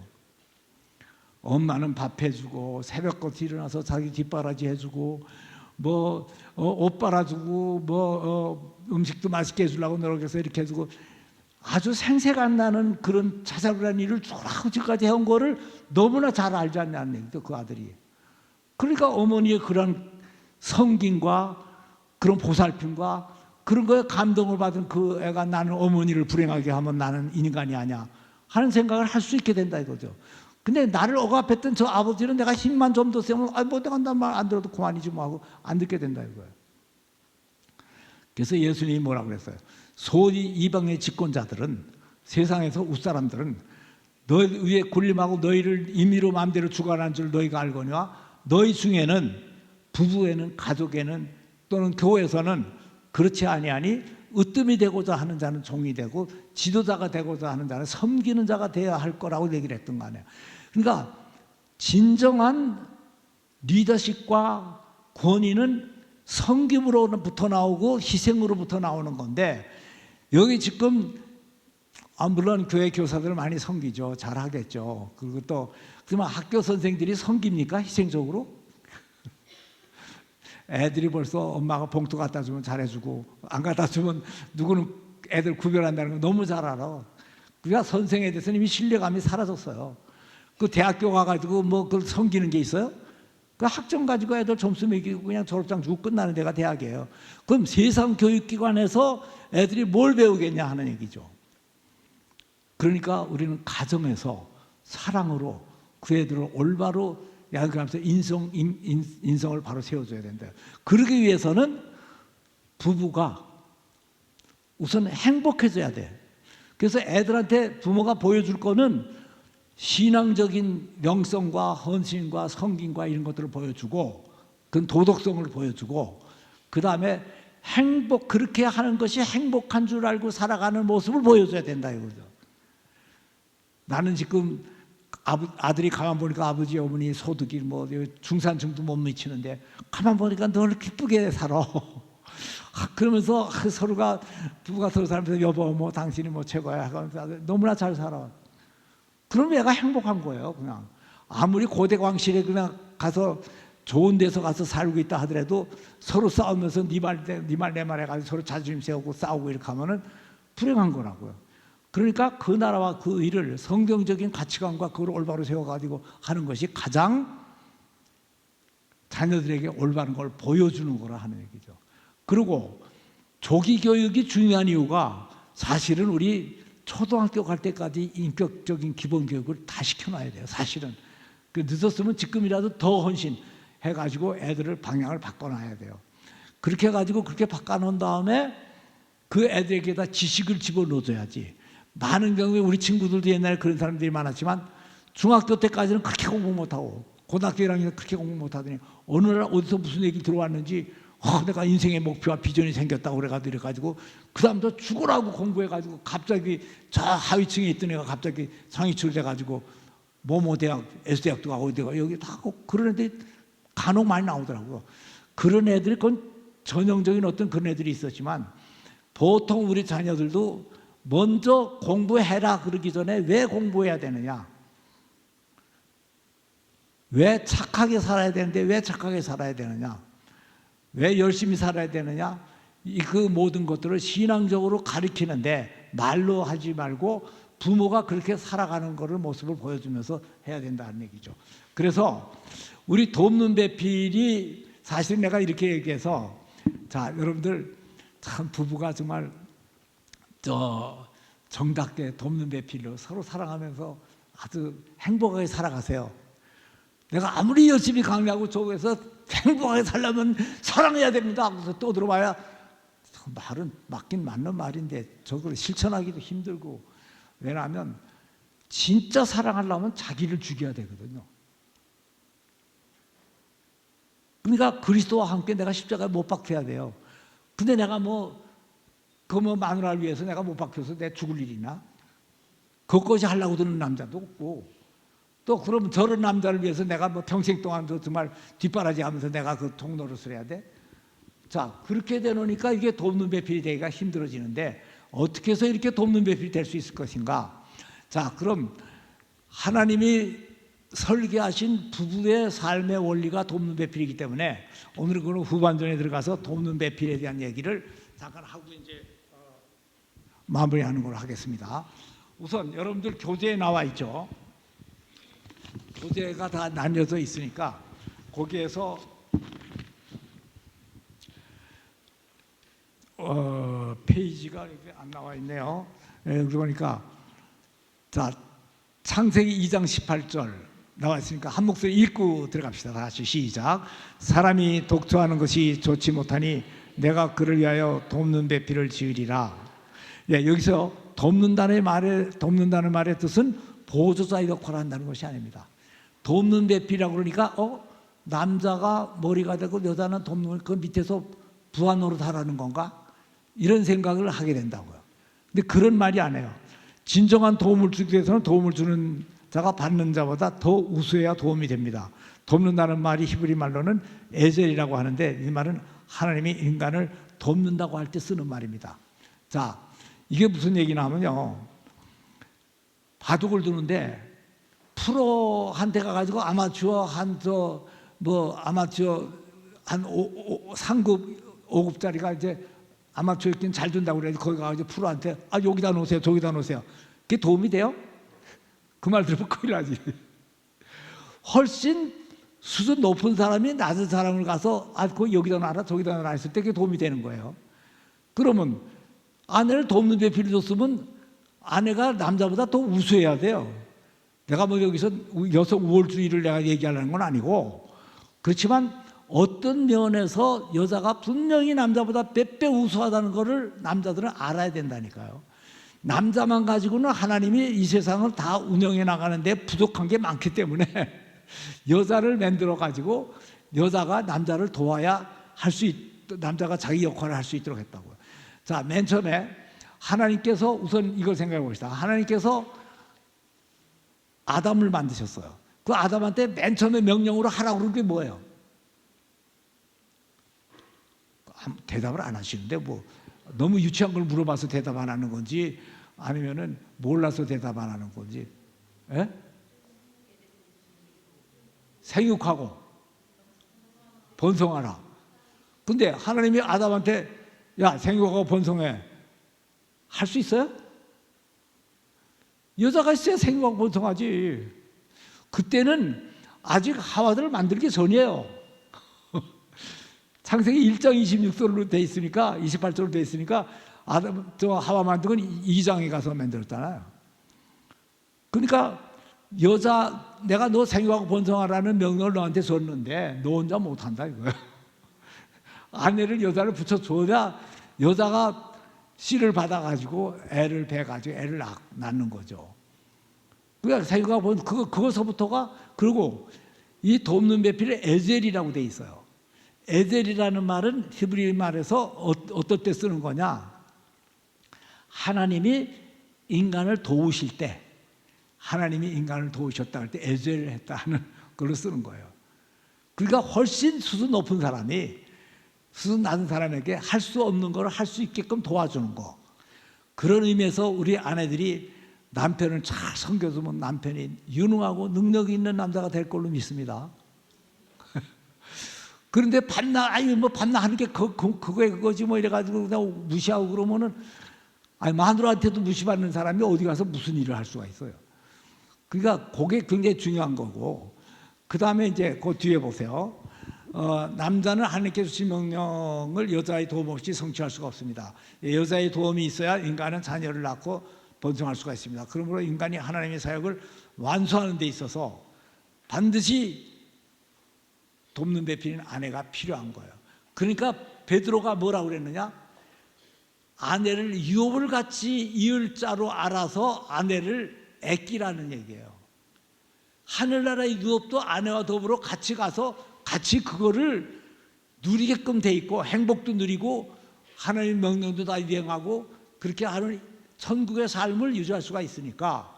엄마는 밥 해주고 새벽부터 일어나서 자기 뒷바라지 해주고 옷 빨아주고 음식도 맛있게 해주려고 노력해서 이렇게 해주고 아주 생색 안 나는 그런 자잘한 일을 쭉까지 해온 거를 너무나 잘 알지 않냐는 얘기죠. 그 아들이. 그러니까 어머니의 그런 성김과 그런 보살핌과 그런 거에 감동을 받은 그 애가 나는 어머니를 불행하게 하면 나는 인간이 아니야 하는 생각을 할 수 있게 된다 이거죠. 근데 나를 억압했던 저 아버지는 내가 힘만 좀 더 세우면 뭐 내가 말 안 들어도 그만이지 뭐 하고 안 듣게 된다 이거예요. 그래서 예수님이 뭐라고 그랬어요? 소위 이방의 집권자들은 세상에서 웃사람들은 너희 위에 군림하고 너희를 임의로 마음대로 주관하는 줄 너희가 알거니와 너희 중에는 부부에는 가족에는 또는 교회에서는 그렇지 아니하니 으뜸이 되고자 하는 자는 종이 되고 지도자가 되고자 하는 자는 섬기는 자가 되어야 할 거라고 얘기를 했던 거 아니에요. 그러니까 진정한 리더십과 권위는 섬김으로부터 나오고 희생으로부터 나오는 건데, 여기 지금 물론 교회 교사들은 많이 섬기죠. 잘하겠죠. 그리고 또 그러면 학교 선생들이 섬깁니까? 희생적으로? 애들이 벌써 엄마가 봉투 갖다 주면 잘해주고 안 갖다 주면 누구는 애들 구별한다는 거 너무 잘 알아. 그러니까 선생에 대해서는 이미 신뢰감이 사라졌어요. 그 대학교 가가지고 뭐 그걸 섬기는 게 있어요? 그 학점 가지고 애들 점수 매기고 그냥 졸업장 주고 끝나는 데가 대학이에요. 그럼 세상 교육기관에서 애들이 뭘 배우겠냐 하는 얘기죠. 그러니까 우리는 가정에서 사랑으로 그 애들을 올바로 양육하면서 인성을 바로 세워줘야 된다. 그러기 위해서는 부부가 우선 행복해져야 돼. 그래서 애들한테 부모가 보여줄 거는 신앙적인 명성과 헌신과 성김과 이런 것들을 보여주고, 그 도덕성을 보여주고, 그 다음에 그렇게 하는 것이 행복한 줄 알고 살아가는 모습을 보여줘야 된다 이거죠. 나는 지금 아들이 가만 보니까 아버지 어머니 소득이 뭐 중산층도 못 미치는데 가만 보니까 늘 기쁘게 살아. 그러면서 서로가 부부가 서로 살면서 여보 뭐 당신이 뭐 최고야 하면서 너무나 잘 살아. 그럼 얘가 행복한 거예요. 그냥 아무리 고대광실에 그냥 가서 좋은 데서 가서 살고 있다 하더라도 서로 싸우면서 네 말 내 말 해가지고 서로 자존심 세우고 싸우고 이렇게 하면은 불행한 거라고요. 그러니까 그 나라와 그 일을 성경적인 가치관과 그걸 올바로 세워가지고 하는 것이 가장 자녀들에게 올바른 걸 보여주는 거라 하는 얘기죠. 그리고 조기 교육이 중요한 이유가 사실은 우리 초등학교 갈 때까지 인격적인 기본 교육을 다 시켜놔야 돼요. 사실은 늦었으면 지금이라도 더 헌신해가지고 애들을 방향을 바꿔놔야 돼요. 그렇게 해가지고 그렇게 바꿔놓은 다음에 그 애들에게다 지식을 집어넣어줘야지. 많은 경우에 우리 친구들도 옛날에 그런 사람들이 많았지만 중학교 때까지는 그렇게 공부 못하고 고등학교 1학년 그렇게 공부 못하더니 어느 날 어디서 무슨 얘기 들어왔는지 내가 인생의 목표와 비전이 생겼다고 그래가지고 그 다음부터 죽으라고 공부해가지고 갑자기 저 하위층에 있던 애가 갑자기 상위층 돼가지고 뭐뭐 대학, S대학도 가고 어디 가고 여기 다 하고 그런 애들이 간혹 많이 나오더라고요. 그런 애들이 그건 전형적인 어떤 그런 애들이 있었지만 보통 우리 자녀들도 먼저 공부해라 그러기 전에 왜 공부해야 되느냐, 왜 착하게 살아야 되는데 왜 착하게 살아야 되느냐, 왜 열심히 살아야 되느냐, 그 모든 것들을 신앙적으로 가르치는데 말로 하지 말고 부모가 그렇게 살아가는 것을 모습을 보여주면서 해야 된다는 얘기죠. 그래서 우리 돕는 배필이 사실 내가 이렇게 얘기해서 자 여러분들 참 부부가 정말 정답게 돕는 배필로 서로 사랑하면서 아주 행복하게 살아가세요. 내가 아무리 열심히 강의하고 저에서 행복하게 살려면 사랑해야 됩니다. 그래서 또 들어봐야 말은 맞긴 맞는 말인데 저걸 실천하기도 힘들고, 왜냐하면 진짜 사랑하려면 자기를 죽여야 되거든요. 그러니까 그리스도와 함께 내가 십자가에 못 박혀야 돼요. 근데 내가 마누라를 위해서 내가 못 박혀서 내가 죽을 일이나? 그것이 하려고 드는 남자도 없고, 또 그러면 저런 남자를 위해서 내가 평생 동안 정말 뒷바라지 하면서 내가 그 통노릇을 해야 돼? 자, 그렇게 되놓으니까 이게 돕는 배필이 되기가 힘들어지는데 어떻게 해서 이렇게 돕는 배필이 될 수 있을 것인가? 자, 그럼 하나님이 설계하신 부부의 삶의 원리가 돕는 배필이기 때문에 오늘은 그 후반전에 들어가서 돕는 배필에 대한 얘기를 잠깐 하고 이제 마무리하는 걸로 하겠습니다. 우선 여러분들 교재에 나와 있죠. 교재가 다 나뉘어져 있으니까 거기에서 페이지가 이렇게 안 나와 있네요. 그러니까 자 창세기 2장 18절 나와 있으니까 한 목소리 읽고 들어갑시다. 다 같이 시작. 사람이 독초하는 것이 좋지 못하니 내가 그를 위하여 돕는 배필을 지으리라. 여기서 돕는다는 말의 뜻은 보조자 역할을 한다는 것이 아닙니다. 돕는 배필이라고 그러니까 남자가 머리가 되고 여자는 돕는 그 밑에서 부하 노릇 하라는 건가? 이런 생각을 하게 된다고요. 근데 그런 말이 안 해요. 진정한 도움을 주기 위해서는 도움을 주는 자가 받는 자보다 더 우수해야 도움이 됩니다. 돕는다는 말이 히브리 말로는 에젤이라고 하는데, 이 말은 하나님이 인간을 돕는다고 할 때 쓰는 말입니다. 자, 이게 무슨 얘기냐 하면요, 바둑을 두는데 프로한테 가가지고 아마추어 아마추어 한 3급 5급짜리가 이제 아마추어끼리 잘 둔다고 그래서 거기 가가지고 프로한테 여기다 놓으세요, 저기다 놓으세요. 그게 도움이 돼요? 그 말 들으면 큰일 나지. 훨씬 수준 높은 사람이 낮은 사람을 가서 그거 여기다 놔라 저기다 놔라 했을 때 그게 도움이 되는 거예요. 그러면 아내를 돕는 데 필요 줬으면 아내가 남자보다 더 우수해야 돼요. 내가 뭐 여기서 여성 우월주의를 내가 얘기하려는 건 아니고, 그렇지만 어떤 면에서 여자가 분명히 남자보다 몇 배 우수하다는 것을 남자들은 알아야 된다니까요. 남자만 가지고는 하나님이 이 세상을 다 운영해 나가는데 부족한 게 많기 때문에 여자를 만들어 가지고 여자가 남자를 도와야 남자가 자기 역할을 할 수 있도록 했다고요. 자, 맨 처음에 하나님께서 우선 이걸 생각해 봅시다. 하나님께서 아담을 만드셨어요. 그 아담한테 맨 처음에 명령으로 하라고 그런 게 뭐예요? 대답을 안 하시는데 뭐 너무 유치한 걸 물어봐서 대답 안 하는 건지 아니면은 몰라서 대답 안 하는 건지. 예? 생육하고 번성하라. 근데 하나님이 아담한테 야, 생육하고 번성해 할 수 있어요? 여자가 있어야 생육하고 번성하지. 그때는 아직 하와들을 만들기 전이에요. 창세기 1장 26절로 돼 있으니까, 28절로 돼 있으니까 하와 만든 건 2장에 가서 만들었잖아요. 그러니까 내가 너 생육하고 번성하라는 명령을 너한테 줬는데 너 혼자 못한다 이거예요. 아내를 여자를 붙여줘야 여자가 씨를 받아가지고 애를 배가지고 애를 낳는 거죠. 그러니까 생육하고 그거서부터가. 그리고 이 돕는 배필을 에젤이라고 돼 있어요. 에젤이라는 말은 히브리 말에서 어떨 때 쓰는 거냐, 하나님이 인간을 도우실 때, 하나님이 인간을 도우셨다 할 때 에젤을 했다는 걸로 쓰는 거예요. 그러니까 훨씬 수준 높은 사람이 수준 낮은 사람에게 할 수 없는 걸 할 수 있게끔 도와주는 거. 그런 의미에서 우리 아내들이 남편을 잘 섬겨주면 남편이 유능하고 능력이 있는 남자가 될 걸로 믿습니다. 그런데 반나 하는 게 그거지 뭐 이래가지고 그냥 무시하고 그러면은, 마누라한테도 무시받는 사람이 어디 가서 무슨 일을 할 수가 있어요. 그러니까 그게 굉장히 중요한 거고, 그 다음에 이제 그 뒤에 보세요. 남자는 하나님께서 주신 명령을 여자의 도움 없이 성취할 수가 없습니다. 여자의 도움이 있어야 인간은 자녀를 낳고 번성할 수가 있습니다. 그러므로 인간이 하나님의 사역을 완수하는 데 있어서 반드시 돕는 배필인 아내가 필요한 거예요. 그러니까 베드로가 뭐라고 그랬느냐? 아내를 유업을 같이 이을 자로 알아서 아내를 아끼라는 얘기예요. 하늘나라의 유업도 아내와 더불어 같이 가서 같이 그거를 누리게끔 돼 있고, 행복도 누리고 하나님의 명령도 다 이행하고 그렇게 하는 천국의 삶을 유지할 수가 있으니까,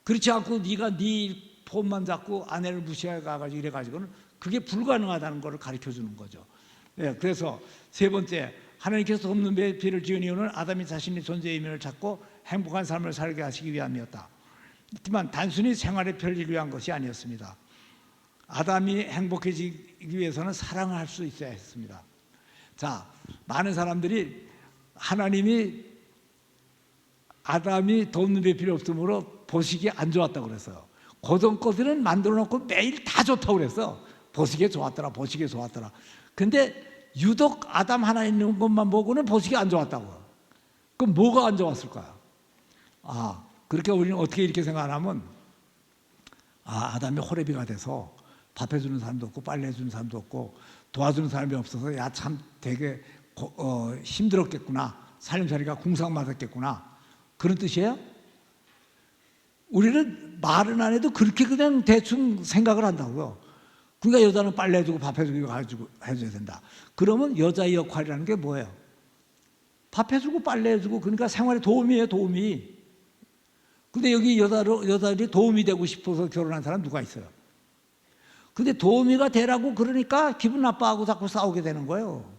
그렇지 않고 네가 네 폰만 잡고 아내를 무시해 가지고 이래가지고는 그게 불가능하다는 것을 가르쳐 주는 거죠. 네, 그래서 세 번째, 하나님께서 돕는 배필을 지은 이유는 아담이 자신의 존재의 의미를 찾고 행복한 삶을 살게 하시기 위함이었다. 하지만 단순히 생활의 편리를 위한 것이 아니었습니다. 아담이 행복해지기 위해서는 사랑을 할 수 있어야 했습니다. 자, 많은 사람들이 아담이 돕는 배필이 없으므로 보시기에 안 좋았다고 그랬어요. 고전 것들은 만들어 놓고 매일 다 좋다고 그랬어. 보시기에 좋았더라, 보시기에 좋았더라. 근데 유독 아담 하나 있는 것만 보고는 보시기에 안 좋았다고. 그럼 뭐가 안 좋았을까요? 그렇게 우리는 어떻게 이렇게 생각하냐면, 아담이 호레비가 돼서 밥 해주는 사람도 없고 빨래 해주는 사람도 없고 도와주는 사람이 없어서 야, 참 되게 힘들었겠구나, 살림살이가 궁상맞았겠구나, 그런 뜻이에요? 우리는 말은 안 해도 그렇게 그냥 대충 생각을 한다고요. 그러니까 여자는 빨래 해주고 밥 해주고 해줘야 된다. 그러면 여자의 역할이라는 게 뭐예요? 밥 해주고 빨래 해주고 그러니까 생활에 도움이에요, 도움이. 근데 여기 여자들이 도움이 되고 싶어서 결혼한 사람 누가 있어요? 근데 도움이가 되라고 그러니까 기분 나빠하고 자꾸 싸우게 되는 거예요.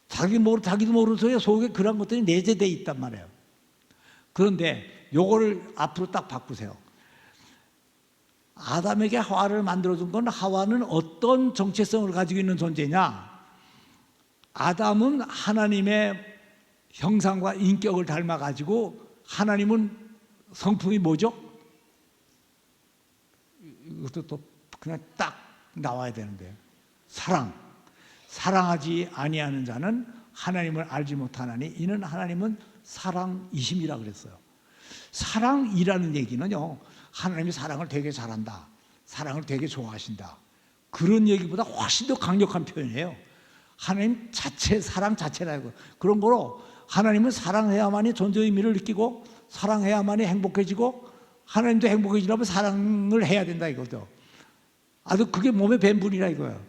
자기도 모르는 속에 그런 것들이 내재되어 있단 말이에요. 그런데 요거를 앞으로 딱 바꾸세요. 아담에게 하와를 만들어준 건 하와는 어떤 정체성을 가지고 있는 존재냐? 아담은 하나님의 형상과 인격을 닮아가지고 하나님은 성품이 뭐죠? 이것도 또 그냥 딱 나와야 되는데 사랑하지 아니하는 자는 하나님을 알지 못하나니 이는 하나님은 사랑이심이라 그랬어요. 사랑이라는 얘기는요, 하나님이 사랑을 되게 잘한다, 사랑을 되게 좋아하신다, 그런 얘기보다 훨씬 더 강력한 표현이에요. 하나님 자체, 사랑 자체라고. 그런 거로 하나님은 사랑해야만이 존재 의미를 느끼고 사랑해야만이 행복해지고 하나님도 행복해지려면 사랑을 해야 된다 이거죠. 아주 그게 몸의 뱀분이라 이거예요.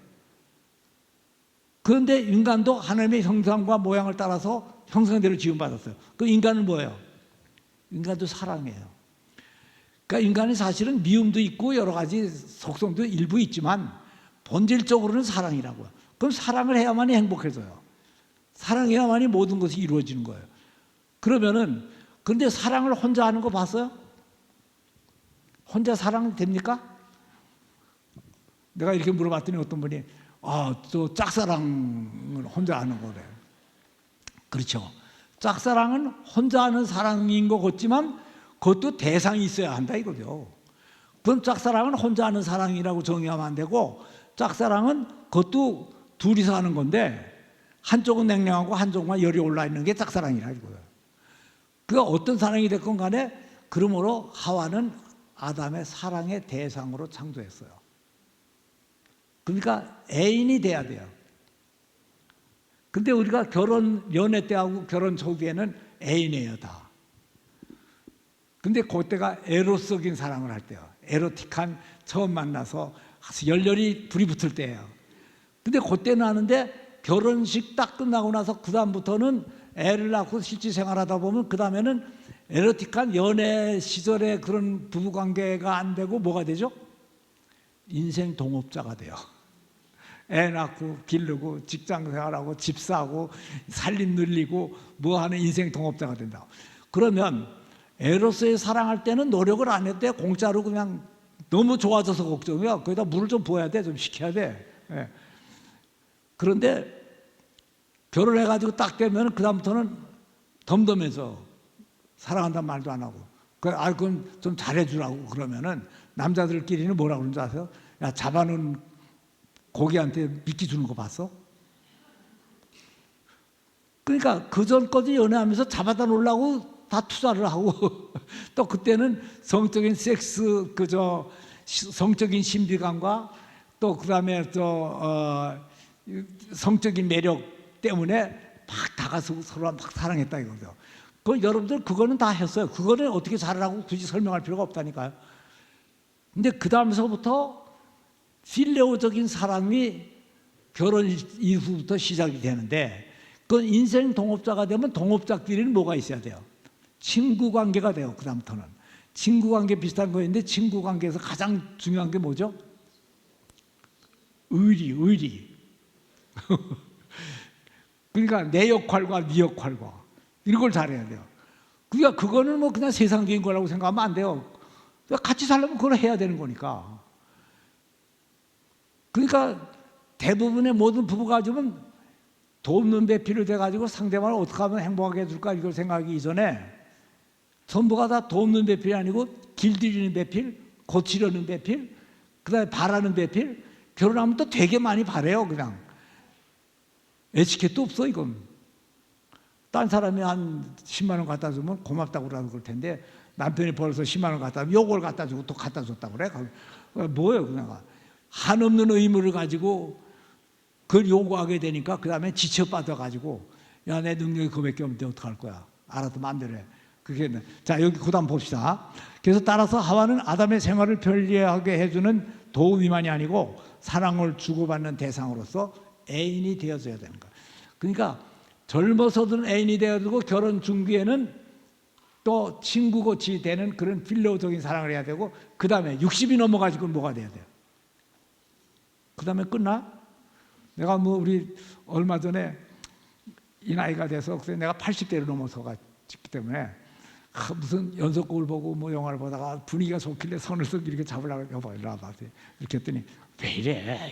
그런데 인간도 하나님의 형상과 모양을 따라서 형상대로 지음받았어요. 그 인간은 뭐예요? 인간도 사랑해요. 그러니까 인간이 사실은 미움도 있고 여러 가지 속성도 일부 있지만 본질적으로는 사랑이라고요. 그럼 사랑을 해야만이 행복해져요. 사랑해야만이 모든 것이 이루어지는 거예요. 그러면은 근데 사랑을 혼자 하는 거 봤어요? 혼자 사랑 됩니까? 내가 이렇게 물어봤더니 어떤 분이 또 짝사랑을 혼자 하는 거래. 그렇죠. 짝사랑은 혼자 하는 사랑인 것 같지만 그것도 대상이 있어야 한다 이거죠. 그럼 짝사랑은 혼자 하는 사랑이라고 정의하면 안 되고 짝사랑은 그것도 둘이서 하는 건데 한쪽은 냉랭하고 한쪽만 열이 올라 있는 게 짝사랑이라 이거예요. 그 어떤 사랑이 됐건 간에 그러므로 하와는 아담의 사랑의 대상으로 창조했어요. 그러니까 애인이 돼야 돼요. 근데 우리가 연애 때하고 결혼 초기에는 애인이에요, 다. 근데 그때가 에로스적인 사랑을 할 때요. 에로틱한 처음 만나서 열렬히 불이 붙을 때예요. 근데 그때는 하는데 결혼식 딱 끝나고 나서 그다음부터는 애를 낳고 실제 생활하다 보면 그다음에는 에로틱한 연애 시절의 그런 부부관계가 안 되고 뭐가 되죠? 인생 동업자가 돼요. 애 낳고 기르고 직장 생활하고 집 사고 살림 늘리고 뭐 하는 인생 동업자가 된다. 그러면 에로스의 사랑할 때는 노력을 안 해도 돼. 공짜로 그냥 너무 좋아져서 걱정이야. 거기다 물을 좀 부어야 돼. 좀 식혀야 돼. 예. 그런데 결혼해가지고 딱 되면 그다음부터는 덤덤해서 사랑한다는 말도 안 하고 그건 좀 잘해주라고 그러면은 남자들끼리는 뭐라고 그러는지 아세요? 야, 잡아놓은 고기한테 미끼 주는 거 봤어? 그러니까 그 전까지 연애하면서 잡아다 놓으려고 다 투자를 하고 또 그때는 성적인 섹스 성적인 신비감과 또 그다음에 성적인 매력 때문에 막 다가서고 서로 막 사랑했다 이거죠. 그 여러분들 그거는 다 했어요. 그거는 어떻게 잘하라고 굳이 설명할 필요가 없다니까요. 근데 그 다음서부터 필레오적인 사랑이 결혼 이후부터 시작이 되는데 그 인생 동업자가 되면 동업자끼리는 뭐가 있어야 돼요? 친구 관계가 돼요. 그 다음부터는 친구 관계 비슷한 거였는데 친구 관계에서 가장 중요한 게 뭐죠? 의리. 그러니까 내 역할과 네 역할과 이런 걸 잘해야 돼요. 그러니까 그거는 뭐 그냥 세상적인 거라고 생각하면 안 돼요. 같이 살려면 그걸 해야 되는 거니까. 그러니까 대부분의 모든 부부가 지금 돕는 배필이 돼가지고 상대방을 어떻게 하면 행복하게 해줄까 이걸 생각하기 이전에 전부가 다 돕는 배필이 아니고 길들이는 배필, 고치려는 배필, 그 다음에 바라는 배필. 결혼하면 또 되게 많이 바래요. 그냥 에티켓도 없어 이건. 딴 사람이 한 10만 원 갖다 주면 고맙다고 그럴 텐데 남편이 벌어서 10만 원 갖다 주면 요걸 갖다 주고 또 갖다 줬다고 그래. 뭐예요 그냥. 한없는 의무를 가지고 그걸 요구하게 되니까 그 다음에 지쳐빠져가지고 야, 내 능력이 그밖에 없는데 어떡할 거야. 알아서 마음대로 해. 그게 자 여기 그다음 봅시다. 그래서 따라서 하와는 아담의 생활을 편리하게 해주는 도우미만이 아니고 사랑을 주고받는 대상으로서 애인이 되어줘야 되는 거야. 그러니까 젊어서든 애인이 되어도 결혼 중기에는 또 친구같이 되는 그런 필로적인 사랑을 해야 되고, 그 다음에 60이 넘어가지고 뭐가 돼야 돼요? 그 다음에 끝나? 내가 뭐 우리 얼마 전에 이 나이가 돼서 내가 80대를 넘어서가 찍기 때문에 무슨 연속극을 보고 뭐 영화를 보다가 분위기가 좋길래 손을 쓱 이렇게 잡으려고, 여보 이리 와봐 이렇게 했더니 왜 이래?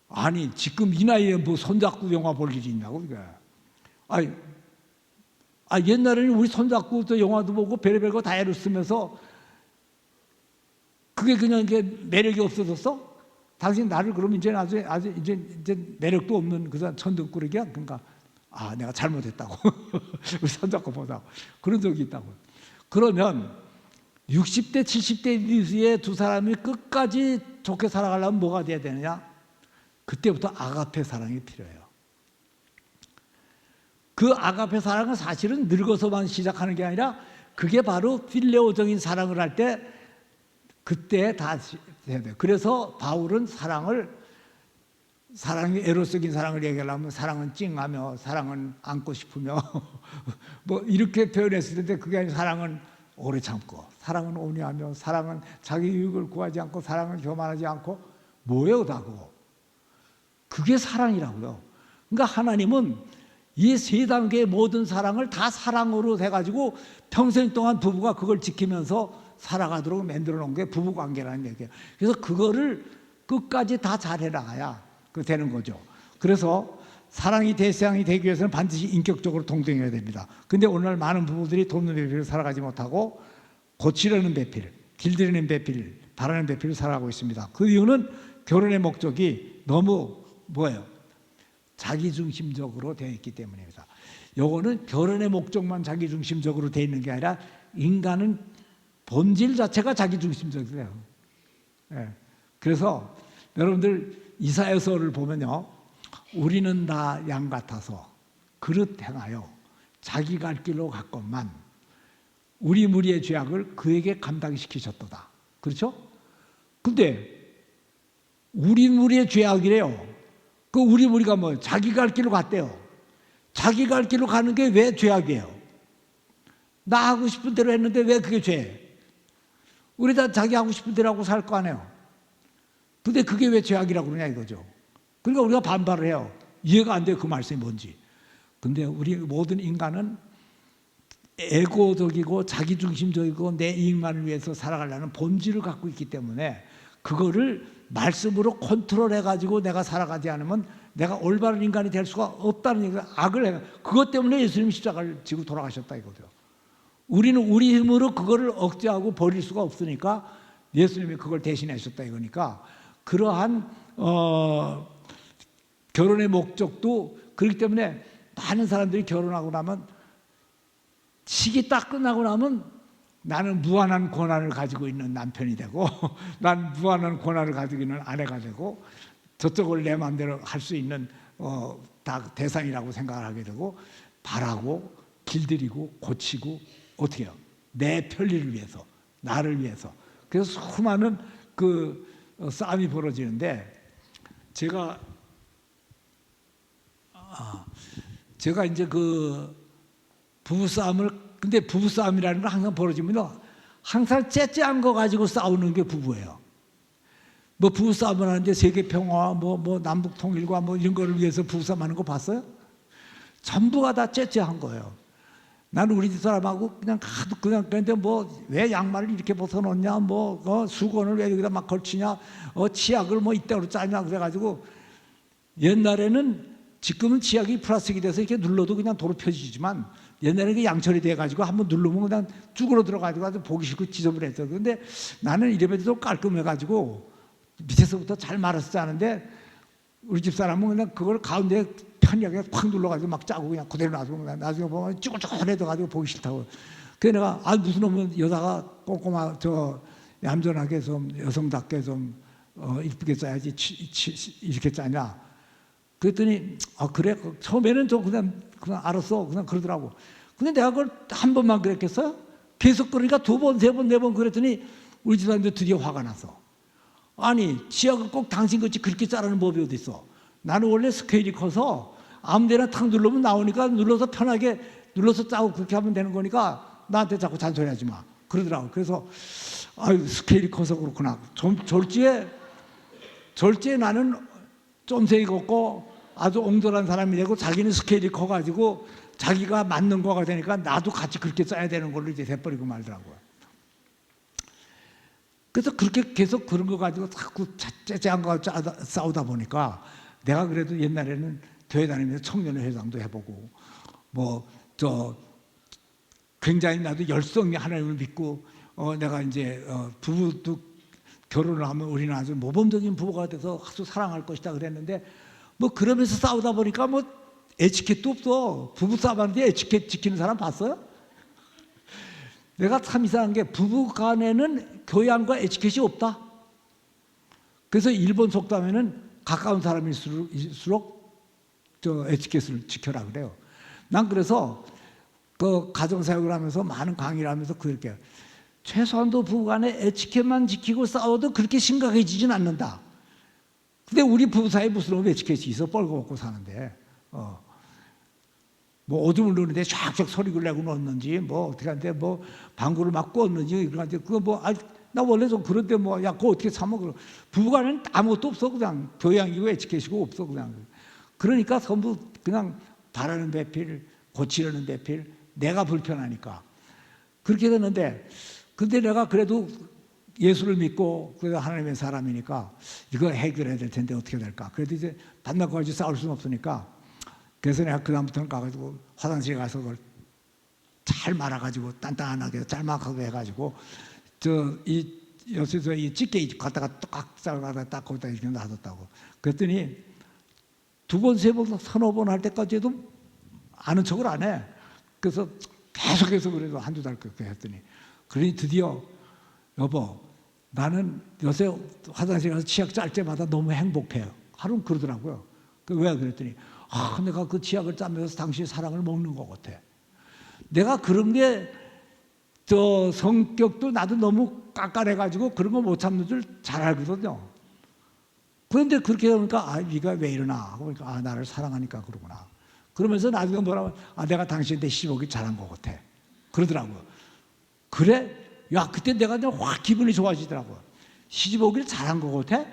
아니 지금 이 나이에 뭐 손잡고 영화 볼 일이 있냐고 이게. 옛날에는 우리 손잡고 또 영화도 보고 별의별 거 다 애를 쓰면서 그게 그냥 이게 매력이 없어졌어? 당신 나를 그러면 이제 아주 이제 매력도 없는 그 천둥꾸러기야? 그러니까 내가 잘못했다고. 우리 손잡고 보자고. 그런 적이 있다고. 그러면 60대 70대 이후에 두 사람이 끝까지 좋게 살아가려면 뭐가 돼야 되느냐? 그때부터 아가페 사랑이 필요해요. 그 아가페 사랑은 사실은 늙어서만 시작하는 게 아니라 그게 바로 필레오적인 사랑을 할 때 그때 다 해야 돼요. 그래서 바울은 사랑이 에로스적인 사랑을 얘기하려면 사랑은 찡하며 사랑은 안고 싶으며 뭐 이렇게 표현했을 텐데 그게 아니라 사랑은 오래 참고 사랑은 온유하며 사랑은 자기 유익을 구하지 않고 사랑은 교만하지 않고 뭐예요 다 그거. 그게 사랑이라고요. 그러니까 하나님은 이 세 단계의 모든 사랑을 다 사랑으로 해가지고 평생 동안 부부가 그걸 지키면서 살아가도록 만들어 놓은 게 부부관계라는 얘기예요. 그래서 그거를 끝까지 다 잘해 나가야 되는 거죠. 그래서 사랑이 대상이 되기 위해서는 반드시 인격적으로 동등해야 됩니다. 근데 오늘날 많은 부부들이 돕는 배필을 살아가지 못하고 고치려는 배필, 길들이는 배필, 바라는 배필을 살아가고 있습니다. 그 이유는 결혼의 목적이 너무 뭐예요? 자기중심적으로 되어 있기 때문입니다. 요거는 결혼의 목적만 자기중심적으로 되어 있는 게 아니라 인간은 본질 자체가 자기중심적이에요. 그래서 여러분들 이사야서를 보면요, 우리는 다 양 같아서 그릇 행하여 자기 갈 길로 갔건만 우리 무리의 죄악을 그에게 감당시키셨도다. 그렇죠? 근데 우리 무리의 죄악이래요. 그 우리 무리가 뭐 자기 갈 길로 갔대요. 자기 갈 길로 가는 게 왜 죄악이에요? 나 하고 싶은 대로 했는데 왜 그게 죄예요? 우리 다 자기 하고 싶은 대로 하고 살 거 아니에요. 근데 그게 왜 죄악이라고 그러냐 이거죠. 그러니까 우리가 반발을 해요. 이해가 안 돼요. 그 말씀이 뭔지. 근데 우리 모든 인간은 에고적이고 자기중심적이고 내 이익만을 위해서 살아가려는 본질을 갖고 있기 때문에 그거를 말씀으로 컨트롤해가지고 내가 살아가지 않으면 내가 올바른 인간이 될 수가 없다는 얘기가 악을 해요. 그것 때문에 예수님이 십자가를 지고 돌아가셨다 이거죠. 우리는 우리 힘으로 그거를 억제하고 버릴 수가 없으니까 예수님이 그걸 대신하셨다 이거니까 그러한 결혼의 목적도 그렇기 때문에 많은 사람들이 결혼하고 나면 시기 딱 끝나고 나면 나는 무한한 권한을 가지고 있는 남편이 되고 난 무한한 권한을 가지고 있는 아내가 되고 저쪽을 내 마음대로 할 수 있는 다 대상이라고 생각을 하게 되고 바라고 길들이고 고치고 어떻게 해요? 내 편리를 위해서 나를 위해서. 그래서 수많은 그 싸움이 벌어지는데 제가 이제 그 부부싸움을 근데 부부싸움이라는 건 항상 벌어지면 항상 째째한 거 가지고 싸우는 게 부부예요. 뭐 부부싸움을 하는데 세계평화와 뭐 남북통일과 뭐 이런 거를 위해서 부부싸움하는 거 봤어요? 전부가 다 째째한 거예요. 나는 우리 집 사람하고 그냥 그런데 뭐 왜 양말을 이렇게 벗어놓냐, 뭐 수건을 왜 여기다 막 걸치냐, 치약을 뭐 이따로 짜냐 그래가지고 옛날에는 지금은 치약이 플라스틱이 돼서 이렇게 눌러도 그냥 도로 펴지지만 옛날에 그 양철이 돼가지고 한번 누르면 그냥 쭈그러 들어가지고 아주 보기 싫고 지저분했어. 그런데 나는 이래봬도 깔끔해가지고 밑에서부터 잘 말았지 않은데 우리 집 사람은 그냥 그걸 가운데 편하게 확 눌러가지고 막 짜고 그냥 그대로 놔두고 나중에 보면 쭈글쭈글해져가지고 보기 싫다고. 그래서 내가 무슨 놈은 여자가 꼼꼼하 얌전하게 좀 여성답게 좀 이쁘게 짜야지 이렇게 짜냐. 그랬더니 그래 처음에는 좀 그냥 알았어 그냥 그러더라고. 근데 내가 그걸 한 번만 그랬겠어요? 계속 그러니까 두 번, 세 번, 네 번 그랬더니 우리 집사람들 드디어 화가 났어. 아니 치약을 꼭 당신같이 그렇게 자르는 법이 어디 있어? 나는 원래 스케일이 커서 아무데나 탁 누르면 나오니까 눌러서 편하게 눌러서 짜고 그렇게 하면 되는 거니까 나한테 자꾸 잔소리하지 마 그러더라고. 그래서 아유 스케일이 커서 그렇구나. 좀 졸지에 나는 쫌생이 걷고 아주 옹졸한 사람이 되고 자기는 스케일이 커가지고 자기가 맞는 거가 되니까 나도 같이 그렇게 짜야 되는 걸로 이제 돼버리고 말더라고요. 그래서 그렇게 계속 그런 거 가지고 자꾸 째째한 거 싸우다 보니까 내가 그래도 옛날에는 교회 다니면서 청년회 회장도 해보고 굉장히 나도 열성히 하나님을 믿고 내가 이제 부부도 결혼을 하면 우리는 아주 모범적인 부부가 돼서 아주 사랑할 것이다 그랬는데 그러면서 싸우다 보니까 에티켓도 없어. 부부 싸움하는데 에티켓 지키는 사람 봤어요? 내가 참 이상한 게 부부 간에는 교양과 에티켓이 없다. 그래서 일본 속담에는 가까운 사람일수록 에티켓을 지켜라 그래요. 난 그래서 그 가정사역을 하면서 많은 강의를 하면서 그렇게 최소한도 부부간에 에티켓만 지키고 싸워도 그렇게 심각해지진 않는다. 근데 우리 부부 사이에 무슨 에티켓이 있어? 뻘거먹고 사는데 오줌을 누는데 쫙쫙 소리를 내고 넣었는지 어떻게 하는데 방구를 막 꽂는지 그런데 나 원래 좀 그런데 야 그거 어떻게 참아. 부부간에는 아무것도 없어. 그냥 교양이고 에티켓이고 없어. 그러니까 전부 그냥 바라는 배필 고치려는 배필 내가 불편하니까 그렇게 됐는데 근데 내가 그래도 예수를 믿고 그래도 하나님의 사람이니까 이거 해결해야 될 텐데 어떻게 될까. 그래도 이제 반납까지 싸울 수는 없으니까 그래서 내가 그다음부터는 가가지고 화장실에 가서 그걸 잘 말아가지고 단단하게 짤막하게 해가지고 여기서 이 집게 갖다가 딱 잘라다 딱 거기다 이렇게 놔뒀다고. 그랬더니 두 번, 세 번, 서너 번 할 때까지도 아는 척을 안 해. 그래서 계속해서 그래도 한두 달 그렇게 했더니 그러니 드디어 여보 나는 요새 화장실 가서 치약 짤 때마다 너무 행복해요. 하루는 그러더라고요. 왜 그랬더니 내가 그 치약을 짜면서 당신의 사랑을 먹는 것 같아. 내가 그런 게 성격도 나도 너무 깐깐해가지고 그런 거 못 참는 줄 잘 알거든요. 그런데 그렇게 하니까 네가 왜 이러나 그러니까 나를 사랑하니까 그러구나. 그러면서 나중에 뭐라고 내가 당신한테 시집오길 잘한 것 같아. 그러더라고요. 그래? 야 그때 내가 확 기분이 좋아지더라고요. 시집오길 잘한 것 같아?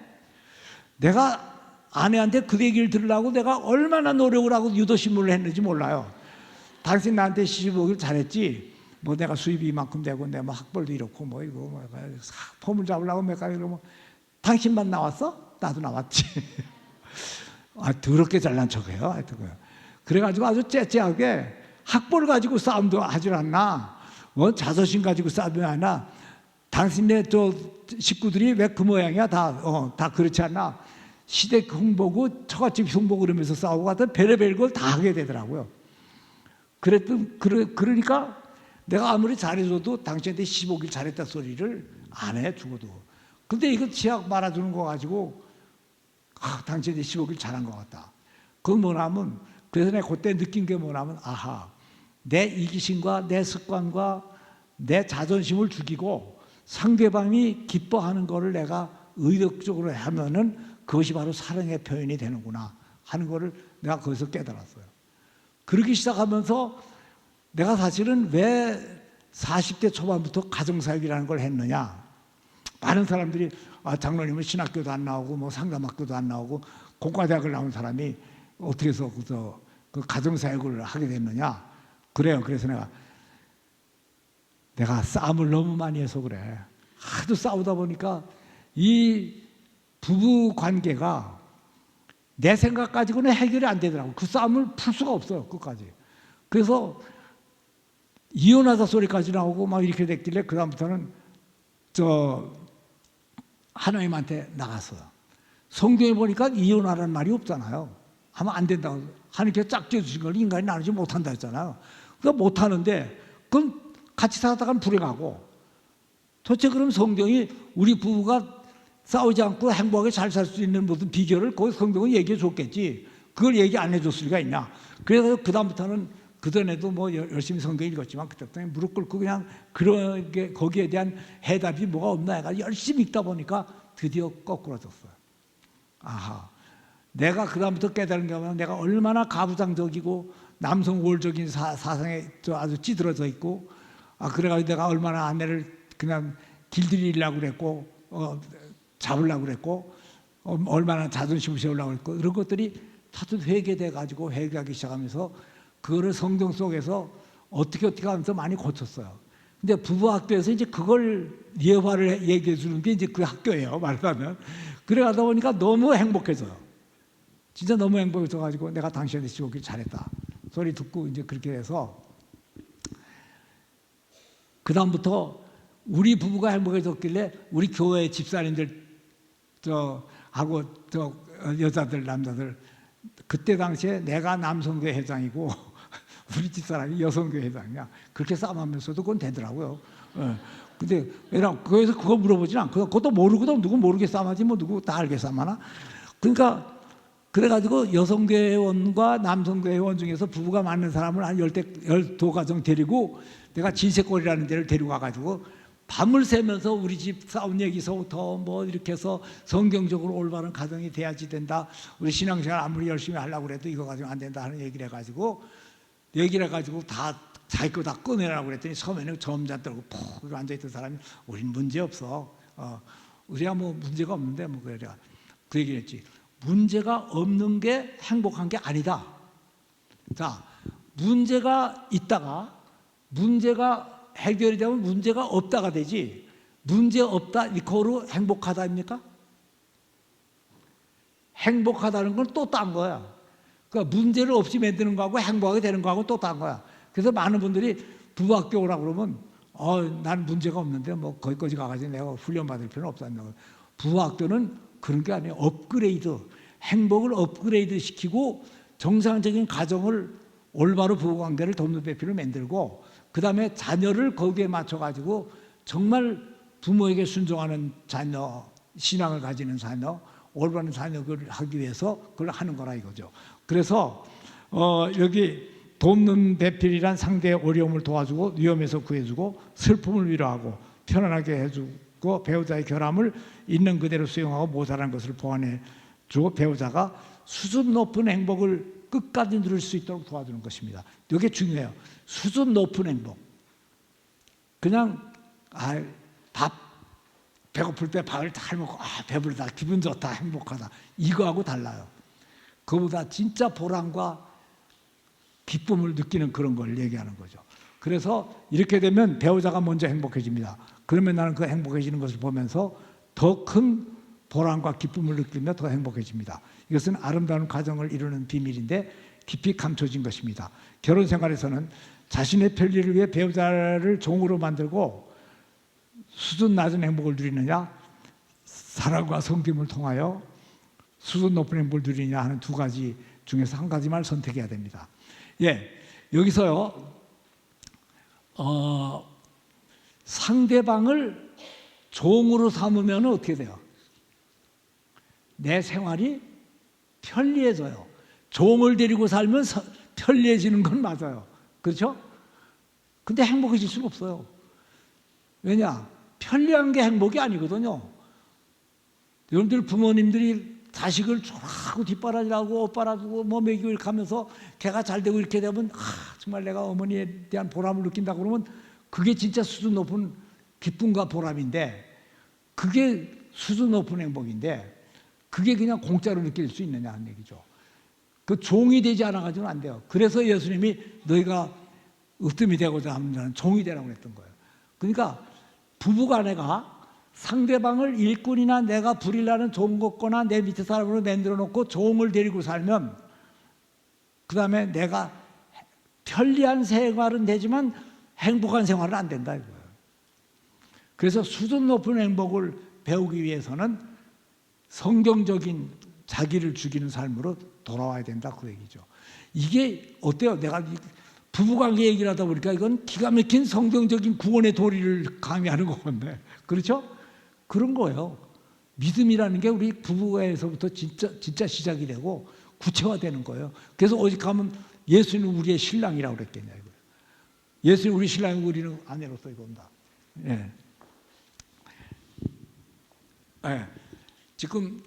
내가 아내한테 그 얘기를 들으려고 내가 얼마나 노력을 하고 유도신문을 했는지 몰라요. 당신 나한테 시집오길 잘했지. 내가 수입이 이만큼 되고 내가 학벌도 이렇고 이거 폼을 잡으려고 몇 가지 그러면 당신만 나왔어? 나도 나왔지. 더럽게 잘난 척해요. 하여튼 그래가지고 아주 째째하게 학벌 가지고 싸움도 하질 않나. 자존심 가지고 싸움이 하나. 당신네 식구들이 왜 그 모양이야? 다 그렇지 않나. 시댁 흉보고 처갓집 흉보고 그러면서 싸우고 하여튼 별의별 걸 다 하게 되더라고요. 그러니까 내가 아무리 잘해줘도 당신한테 15길 잘했다 소리를 안 해 죽어도. 근데 이거 치약 말아주는 거 가지고 당신한테 15길 잘한 것 같다. 그건 뭐냐면 그래서 내가 그때 느낀 게 뭐냐면 내 이기심과 내 습관과 내 자존심을 죽이고 상대방이 기뻐하는 거를 내가 의욕적으로 하면은 그것이 바로 사랑의 표현이 되는구나 하는 거를 내가 거기서 깨달았어요. 그러기 시작하면서 내가 사실은 왜 40대 초반부터 가정사역이라는 걸 했느냐. 많은 사람들이 장로님은 신학교도 안 나오고 상담학교도 안 나오고 공과대학을 나온 사람이 어떻게 해서 그 가정사역을 하게 됐느냐. 그래요. 그래서 내가 싸움을 너무 많이 해서 그래. 하도 싸우다 보니까 이 부부 관계가 내 생각 가지고는 해결이 안 되더라고. 그 싸움을 풀 수가 없어요. 끝까지. 그래서 이혼하자 소리까지 나오고 이렇게 됐길래 그다음부터는 하나님한테 나갔어요. 성경에 보니까 이혼하라는 말이 없잖아요. 하면 안 된다고. 하나님께서 짝지어 주신 걸 인간이 나누지 못한다 했잖아요. 그러니까 못하는데 그건 같이 살다가는 불행하고. 도대체 그럼 성경이 우리 부부가 싸우지 않고 행복하게 잘 살 수 있는 무슨 비결을 거기 성경은 얘기해 줬겠지. 그걸 얘기 안 해줬을 리가 있냐. 그래서 그다음부터는 그전에도 열심히 성경 읽었지만 그때부터는 무릎 꿇고 그냥 거기에 대한 해답이 뭐가 없나 해가 열심히 읽다 보니까 드디어 거꾸로졌어요. 내가 그다음부터 깨달은 게 뭐냐면 내가 얼마나 가부장적이고 남성 우월적인 사상에 아주 찌들어져 있고, 그래가지고 내가 얼마나 아내를 그냥 길들이려고 그랬고, 잡으려고 그랬고, 얼마나 자존심을 세우려고 그랬고, 이런 것들이 다들 회개돼 가지고 회개하기 시작하면서 그거를 성경 속에서 어떻게 하면서 많이 고쳤어요. 근데 부부학교에서 이제 그걸 예화를 얘기해 주는 게 이제 그 학교예요, 말하면. 그래 가다 보니까 너무 행복해져요. 진짜 너무 행복해져 가지고 내가 당신한테 지오길 잘했다 소리 듣고 이제 그렇게 해서 그 다음부터 우리 부부가 행복해졌길래 우리 교회 집사님들 하고 여자들 남자들, 그때 당시에 내가 남성교회 회장이고 우리 집사람이 여성교회 회장이야. 그렇게 싸움하면서도 그건 되더라고요. 근데 그래서 그거 물어보진 않고, 그것도 모르거든. 누구 모르게 싸움하지 뭐 누구 다 알게 싸움하나. 그러니까 그래가지고 여성교회 회원과 남성교회 회원 중에서 부부가 맞는 사람을 한 12가정 데리고 내가 진세골이라는 데를 데리고 가가지고 밤을 새면서 우리 집 싸운 얘기서부터 뭐 이렇게 해서 성경적으로 올바른 가정이 돼야지 된다. 우리 신앙생활 아무리 열심히 하려고 해도 이거 가지고 안 된다 하는 얘기를 해가지고 다 자기 거 다 꺼내라고 그랬더니 처음에는 점자 떨고 푹 앉아있던 사람이 우린 문제 없어. 우리야 뭐 문제가 없는데 뭐 그래. 그 얘기를 했지. 문제가 없는 게 행복한 게 아니다. 자, 문제가 있다가 문제가 해결이 되면 문제가 없다가 되지, 문제 없다 이코로 행복하다입니까? 행복하다는 건 또 딴 거야. 그러니까 문제를 없이 만드는 거하고 행복하게 되는 거하고 또 딴 거야. 그래서 많은 분들이 부부학교 오라고 그러면 난 문제가 없는데 뭐 거기까지 가가지고 내가 훈련받을 필요는 없단다. 부부학교는 그런 게 아니에요. 업그레이드, 행복을 업그레이드 시키고 정상적인 가정을 올바로 부부관계를 돕는 배필을 만들고, 그 다음에 자녀를 거기에 맞춰가지고 정말 부모에게 순종하는 자녀, 신앙을 가지는 자녀, 올바른 자녀를 하기 위해서 그걸 하는 거라 이거죠. 그래서 여기 돕는 배필이란 상대의 어려움을 도와주고 위험에서 구해주고 슬픔을 위로하고 편안하게 해주고 배우자의 결함을 있는 그대로 수용하고 모자란 것을 보완해주고 배우자가 수준 높은 행복을 끝까지 누릴 수 있도록 도와주는 것입니다. 이게 중요해요. 수준 높은 행복. 그냥 밥 배고플 때 밥을 잘 먹고 배부르다, 기분 좋다, 행복하다, 이거하고 달라요. 그보다 진짜 보람과 기쁨을 느끼는 그런 걸 얘기하는 거죠. 그래서 이렇게 되면 배우자가 먼저 행복해집니다. 그러면 나는 그 행복해지는 것을 보면서 더 큰 보람과 기쁨을 느끼며 더 행복해집니다. 이것은 아름다운 가정을 이루는 비밀인데 깊이 감춰진 것입니다. 결혼 생활에서는 자신의 편리를 위해 배우자를 종으로 만들고 수준 낮은 행복을 누리느냐, 사랑과 섬김을 통하여 수준 높은 행복을 누리느냐 하는 두 가지 중에서 한 가지만 선택해야 됩니다. 여기서요, 상대방을 종으로 삼으면 어떻게 돼요? 내 생활이 편리해져요. 종을 데리고 살면 편리해지는 건 맞아요. 그렇죠? 근데 행복해질 수가 없어요. 왜냐? 편리한 게 행복이 아니거든요. 여러분들 부모님들이 자식을 좋아하고 뒷바라지하고 옷바라지고 뭐 먹이고 이렇게 하면서 걔가 잘 되고 이렇게 되면 정말 내가 어머니에 대한 보람을 느낀다 그러면 그게 진짜 수준 높은 기쁨과 보람인데, 그게 수준 높은 행복인데 그게 그냥 공짜로 느낄 수 있느냐 하는 얘기죠. 그 종이 되지 않아가지고는 안 돼요. 그래서 예수님이 너희가 으뜸이 되고자 하면 종이 되라고 했던 거예요. 그러니까 부부간에가 상대방을 일꾼이나 내가 부리려는 종 같거나 내 밑에 사람으로 만들어 놓고 종을 데리고 살면 그 다음에 내가 편리한 생활은 되지만 행복한 생활은 안 된다 이거예요. 그래서 수준 높은 행복을 배우기 위해서는 성경적인 자기를 죽이는 삶으로 돌아와야 된다 그 얘기죠. 이게 어때요? 내가 부부관계 얘기를 하다 보니까 이건 기가 막힌 성경적인 구원의 도리를 강의하는 거건데, 그렇죠? 그런 거예요. 믿음이라는 게 우리 부부에서부터 진짜 시작이 되고 구체화되는 거예요. 그래서 오직하면 예수는 우리의 신랑이라고 그랬겠냐 이거예요. 예수는 우리 신랑이고 우리는 아내로서 이겁니다. 지금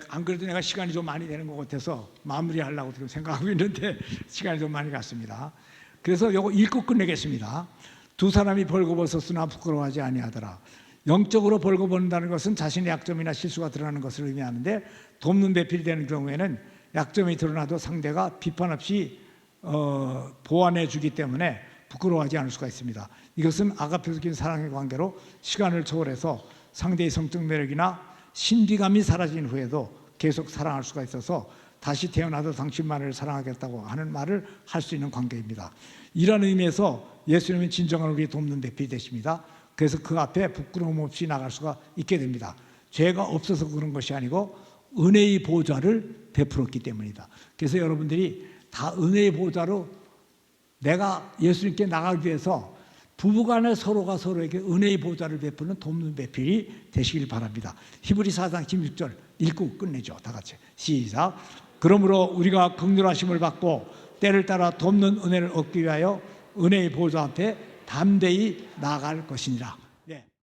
안 그래도 내가 시간이 좀 많이 되는 것 같아서 마무리하려고 지금 생각하고 있는데 시간이 좀 많이 갔습니다. 그래서 요거 읽고 끝내겠습니다. 두 사람이 벌거벗었으나 부끄러워하지 아니하더라. 영적으로 벌거벗는다는 것은 자신의 약점이나 실수가 드러나는 것을 의미하는데, 돕는 배필이 되는 경우에는 약점이 드러나도 상대가 비판 없이 보완해 주기 때문에 부끄러워하지 않을 수가 있습니다. 이것은 아가페적인 사랑의 관계로 시간을 초월해서 상대의 성적 매력이나 신비감이 사라진 후에도 계속 사랑할 수가 있어서 다시 태어나도 당신만을 사랑하겠다고 하는 말을 할 수 있는 관계입니다. 이런 의미에서 예수님은 진정한 우리 돕는 배필이 되십니다. 그래서 그 앞에 부끄러움 없이 나갈 수가 있게 됩니다. 죄가 없어서 그런 것이 아니고 은혜의 보좌를 베풀었기 때문이다. 그래서 여러분들이 다 은혜의 보좌로 내가 예수님께 나가기 위해서 부부간에 서로가 서로에게 은혜의 보좌를 베푸는 돕는 배필이 되시길 바랍니다. 히브리서 4장 16절 읽고 끝내죠. 다 같이 시작. 그러므로 우리가 긍휼하심을 받고 때를 따라 돕는 은혜를 얻기 위하여 은혜의 보좌 앞에 담대히 나아갈 것이니라.